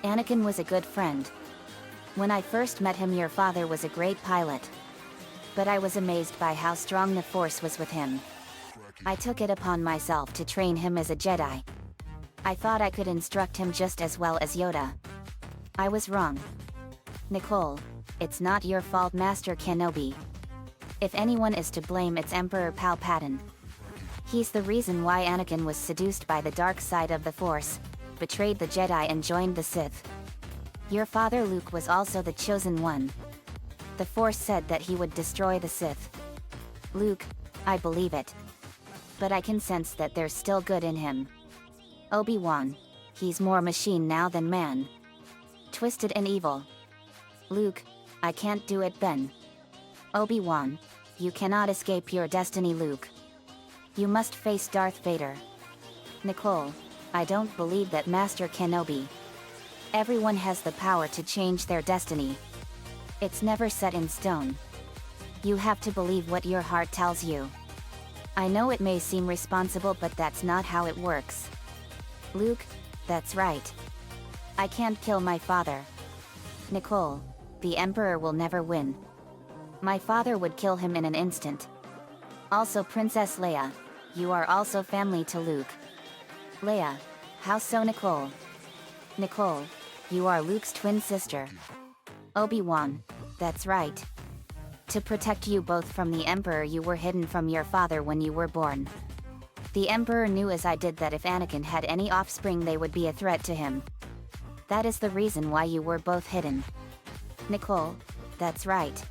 Anakin was a good friend. When I first met him, your father was a great pilot. But I was amazed by how strong the Force was with him. I took it upon myself to train him as a Jedi. I thought I could instruct him just as well as Yoda. I was wrong. Nicole, it's not your fault, Master Kenobi. If anyone is to blame, it's Emperor Palpatine. He's the reason why Anakin was seduced by the dark side of the Force, betrayed the Jedi and joined the Sith. Your father Luke was also the chosen one. The Force said that he would destroy the Sith. Luke, I believe it. But I can sense that there's still good in him. Obi-Wan, he's more machine now than man. Twisted and evil. Luke, I can't do it, Ben. Obi-Wan, you cannot escape your destiny, Luke. You must face Darth Vader. Nicole, I don't believe that, Master Kenobi. Everyone has the power to change their destiny. It's never set in stone. You have to believe what your heart tells you. I know it may seem responsible, but that's not how it works. Luke, that's right. I can't kill my father. Nicole, the Emperor will never win. My father would kill him in an instant. Also, Princess Leia, you are also family to Luke. Leia, how so, Nicole? Nicole, you are Luke's twin sister. Obi-Wan, that's right. To protect you both from the Emperor, you were hidden from your father when you were born. The Emperor knew, as I did, that if Anakin had any offspring, they would be a threat to him. That is the reason why you were both hidden. Nicole, that's right.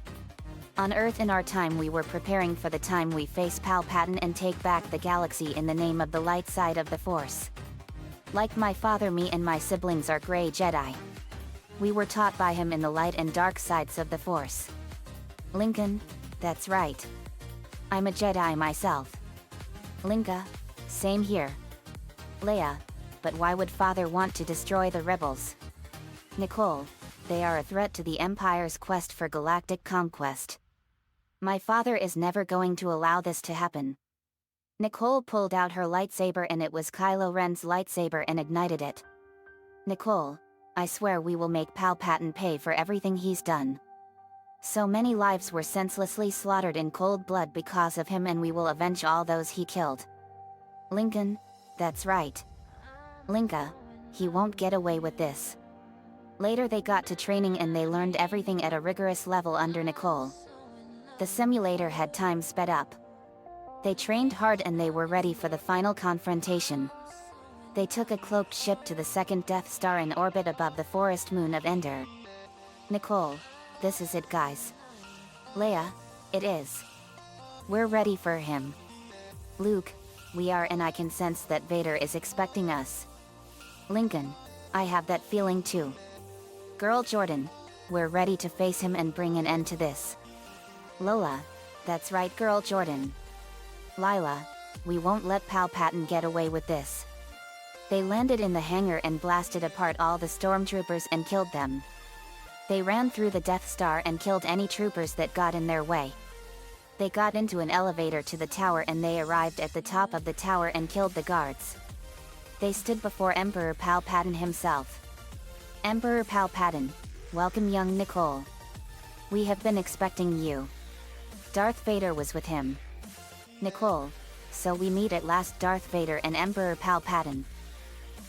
On Earth in our time, we were preparing for the time we face Palpatine and take back the galaxy in the name of the light side of the Force. Like my father, me and my siblings are Grey Jedi. We were taught by him in the light and dark sides of the Force. Lincoln, that's right. I'm a Jedi myself. Linka, same here. Leia, but why would Father want to destroy the rebels? Nicole, they are a threat to the Empire's quest for galactic conquest. My father is never going to allow this to happen. Nicole pulled out her lightsaber, and it was Kylo Ren's lightsaber, and ignited it. Nicole, I swear we will make Palpatine pay for everything he's done. So many lives were senselessly slaughtered in cold blood because of him, and we will avenge all those he killed. Lincoln, that's right. Linka, he won't get away with this. Later they got to training and they learned everything at a rigorous level under Nicole. The simulator had time sped up. They trained hard and they were ready for the final confrontation. They took a cloaked ship to the second Death Star in orbit above the forest moon of Endor. Nicole, this is it, guys. Leia, it is. We're ready for him. Luke, we are, and I can sense that Vader is expecting us. Lincoln, I have that feeling too. Girl Jordan, we're ready to face him and bring an end to this. Lola, that's right, Girl Jordan. Lila, we won't let Palpatine get away with this. They landed in the hangar and blasted apart all the stormtroopers and killed them. They ran through the Death Star and killed any troopers that got in their way. They got into an elevator to the tower and they arrived at the top of the tower and killed the guards. They stood before Emperor Palpatine himself. Emperor Palpatine, welcome young Nicole. We have been expecting you. Darth Vader was with him. Nicole, so we meet at last, Darth Vader and Emperor Palpatine.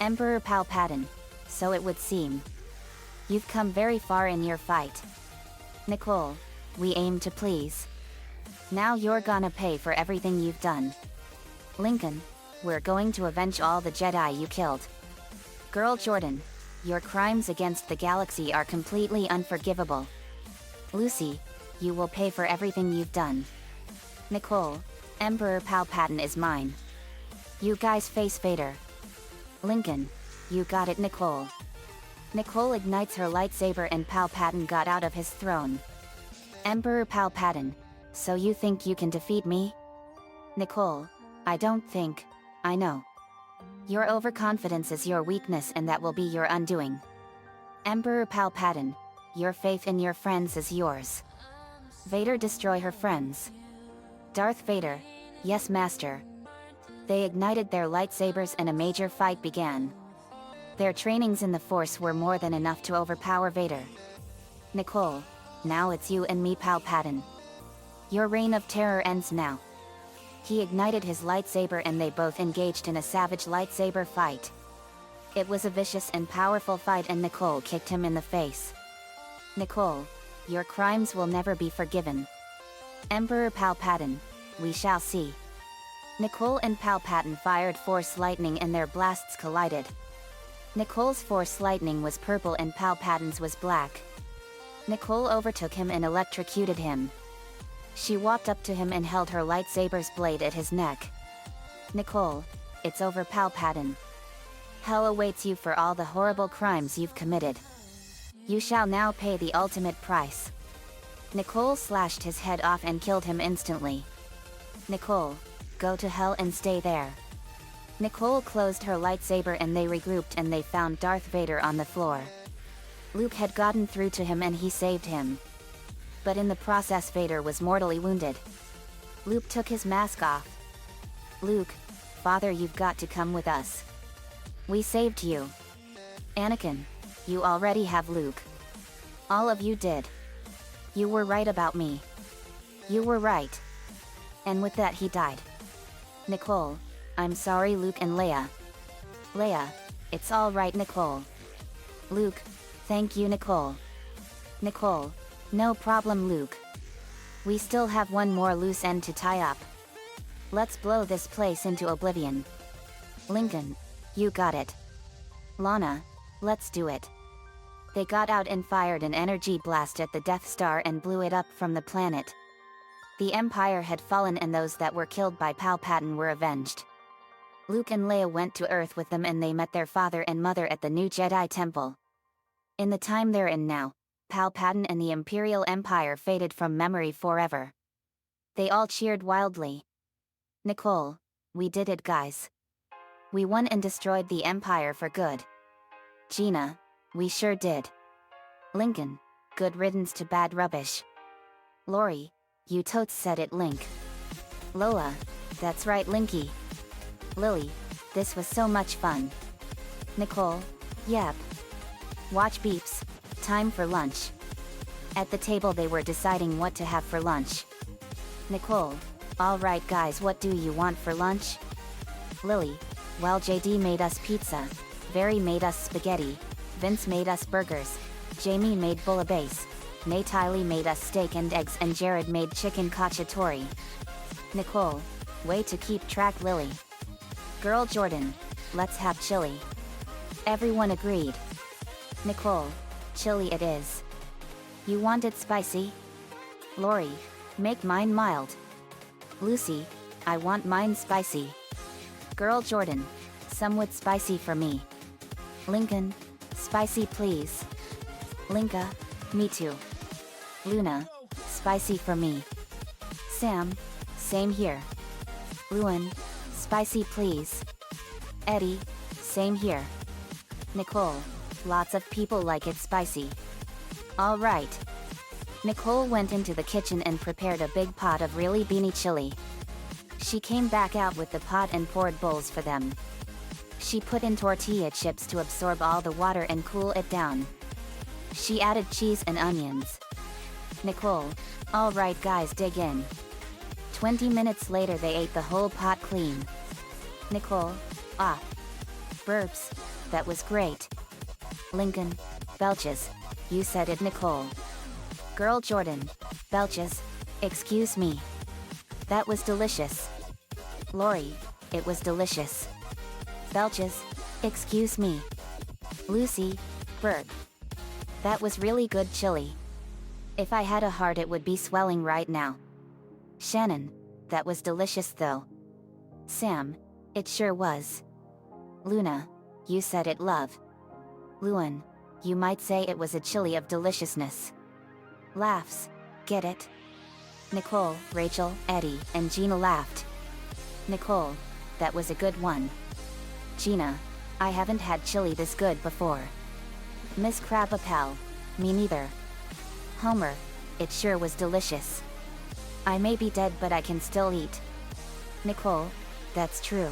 Emperor Palpatine, so it would seem. You've come very far in your fight. Nicole, we aim to please. Now you're gonna pay for everything you've done. Lincoln, we're going to avenge all the Jedi you killed. Girl Jordan, your crimes against the galaxy are completely unforgivable. Lucy, you will pay for everything you've done. Nicole, Emperor Palpatine is mine. You guys face Vader. Lincoln, you got it Nicole. Nicole ignites her lightsaber and Palpatine got out of his throne. Emperor Palpatine, so you think you can defeat me? Nicole, I don't think, I know. Your overconfidence is your weakness and that will be your undoing. Emperor Palpatine, your faith in your friends is yours. Vader destroy her friends. Darth Vader, yes master. They ignited their lightsabers and a major fight began. Their trainings in the Force were more than enough to overpower Vader. Nicole, now it's you and me Palpatine. Your reign of terror ends now. He ignited his lightsaber and they both engaged in a savage lightsaber fight. It was a vicious and powerful fight and Nicole kicked him in the face. Nicole, your crimes will never be forgiven. Emperor Palpatine, we shall see. Nicole and Palpatine fired Force lightning and their blasts collided. Nicole's Force lightning was purple and Palpatine's was black. Nicole overtook him and electrocuted him. She walked up to him and held her lightsaber's blade at his neck. Nicole, it's over Palpatine. Hell awaits you for all the horrible crimes you've committed. You shall now pay the ultimate price. Nicole slashed his head off and killed him instantly. Nicole, go to hell and stay there. Nicole closed her lightsaber and they regrouped and they found Darth Vader on the floor. Luke had gotten through to him and he saved him. But in the process Vader was mortally wounded. Luke took his mask off. Luke, Father, you've got to come with us. We saved you. Anakin, you already have Luke. All of you did. You were right about me. You were right. And with that he died. Nicole, I'm sorry Luke and Leia. Leia, it's all right Nicole. Luke, thank you Nicole. Nicole, no problem Luke. We still have one more loose end to tie up. Let's blow this place into oblivion. Lincoln, you got it. Lana, let's do it. They got out and fired an energy blast at the Death Star and blew it up from the planet. The Empire had fallen and those that were killed by Palpatine were avenged. Luke and Leia went to Earth with them and they met their father and mother at the new Jedi Temple. In the time they're in now, Palpatine and the Imperial Empire faded from memory forever. They all cheered wildly. Nicole, we did it guys. We won and destroyed the Empire for good. Gina, we sure did. Lincoln, good riddance to bad rubbish. Lori, you totes said it Link. Lola, that's right Linky. Lily, this was so much fun. Nicole, yep. Watch beeps, time for lunch. At the table they were deciding what to have for lunch. Nicole, alright guys, what do you want for lunch? Lily, well JD made us pizza, Very made us spaghetti, Vince made us burgers, Jamie made bouillabaisse, Natalie made us steak and eggs and Jared made chicken cacciatore. Nicole, way to keep track Lily. Girl Jordan, let's have chili. Everyone agreed. Nicole, chili it is. You want it spicy? Lori, make mine mild. Lucy, I want mine spicy. Girl Jordan, somewhat spicy for me. Lincoln, spicy please. Linka, me too. Luna, spicy for me. Sam, same here. Ruin, spicy please. Eddie, same here. Nicole, lots of people like it spicy. All right. Nicole went into the kitchen and prepared a big pot of really beany chili. She came back out with the pot and poured bowls for them. She put in tortilla chips to absorb all the water and cool it down. She added cheese and onions. Nicole, all right guys, dig in. 20 minutes later they ate the whole pot clean. Nicole, ah. Burps, that was great. Lincoln, belches, you said it Nicole. Girl Jordan, belches, excuse me. That was delicious. Lori, it was delicious. Belches, excuse me. Lucy, burp. That was really good chili. If I had a heart it would be swelling right now. Shannon, that was delicious though. Sam, it sure was. Luna, you said it love. Luan, you might say it was a chili of deliciousness. Laughs, get it? Nicole, Rachel, Eddie, and Gina laughed. Nicole, that was a good one. Gina, I haven't had chili this good before. Miss Crabapple, me neither. Homer, it sure was delicious. I may be dead but I can still eat. Nicole, that's true.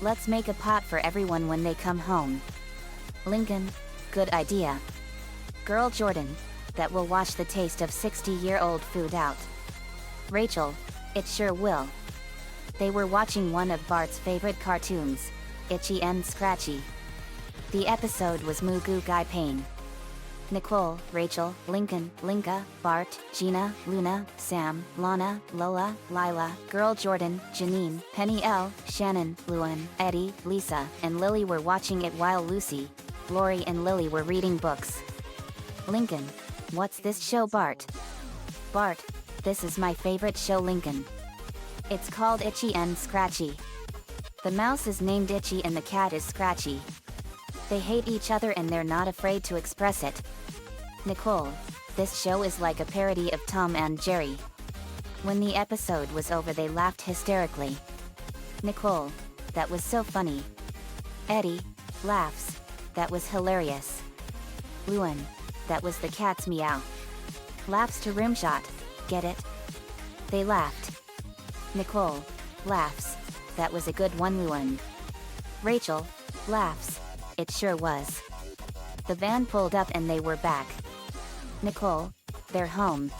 Let's make a pot for everyone when they come home. Lincoln, good idea. Girl Jordan, that will wash the taste of 60-year-old food out. Rachel, it sure will. They were watching one of Bart's favorite cartoons, Itchy and Scratchy. The episode was Mugu Gai Pain. Nicole, Rachel, Lincoln, Linka, Bart, Gina, Luna, Sam, Lana, Lola, Lila, Girl Jordan, Janine, Penny L, Shannon, Luan, Eddie, Lisa, and Lily were watching it while Lucy, Lori and Lily were reading books. Lincoln, what's this show Bart? Bart, this is my favorite show Lincoln. It's called Itchy and Scratchy. The mouse is named Itchy and the cat is Scratchy. They hate each other and they're not afraid to express it. Nicole, this show is like a parody of Tom and Jerry. When the episode was over they laughed hysterically. Nicole, that was so funny. Eddie, laughs, that was hilarious. Luan, that was the cat's meow. Laughs to rimshot, get it? They laughed. Nicole, laughs, that was a good one Luan. Rachel, laughs, it sure was. The van pulled up and they were back. Nicole, they're home.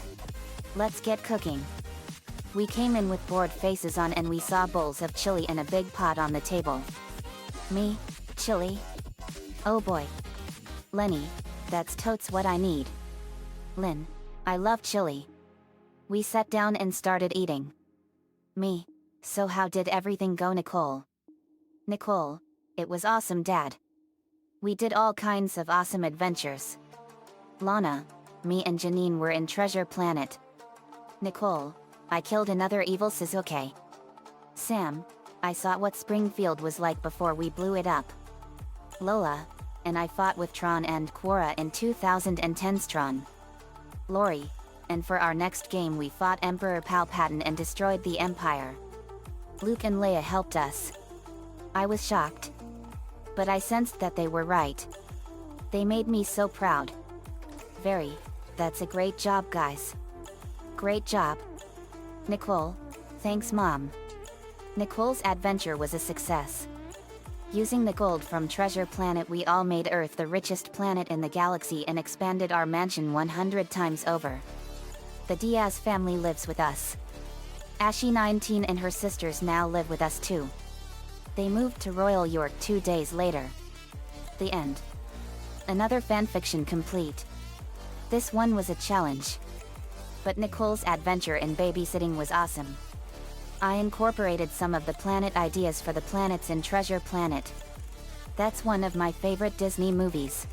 Let's get cooking. We came in with bored faces on and we saw bowls of chili and a big pot on the table. Me, chili? Oh boy. Lenny, that's totes what I need. Lynn, I love chili. We sat down and started eating. Me, so how did everything go Nicole? Nicole, it was awesome Dad. We did all kinds of awesome adventures. Lana, me and Janine were in Treasure Planet. Nicole, I killed another evil Suzuki. Sam, I saw what Springfield was like before we blew it up. Lola, and I fought with Tron and Quora in 2010's Tron. Lori, and for our next game we fought Emperor Palpatine and destroyed the Empire. Luke and Leia helped us. I was shocked. But I sensed that they were right. They made me so proud. Very. That's a great job guys. Great job. Nicole, thanks Mom. Nicole's adventure was a success. Using the gold from Treasure Planet we all made Earth the richest planet in the galaxy and expanded our mansion 100 times over. The Diaz family lives with us. Ashy 19 and her sisters now live with us too. They moved to Royal York 2 days later. The end. Another fanfiction complete. This one was a challenge. But Nicole's adventure in babysitting was awesome. I incorporated some of the planet ideas for the planets in Treasure Planet. That's one of my favorite Disney movies.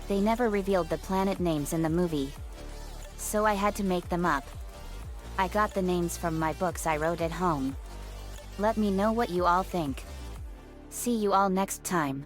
They never revealed the planet names in the movie. So I had to make them up. I got the names from my books I wrote at home. Let me know what you all think. See you all next time.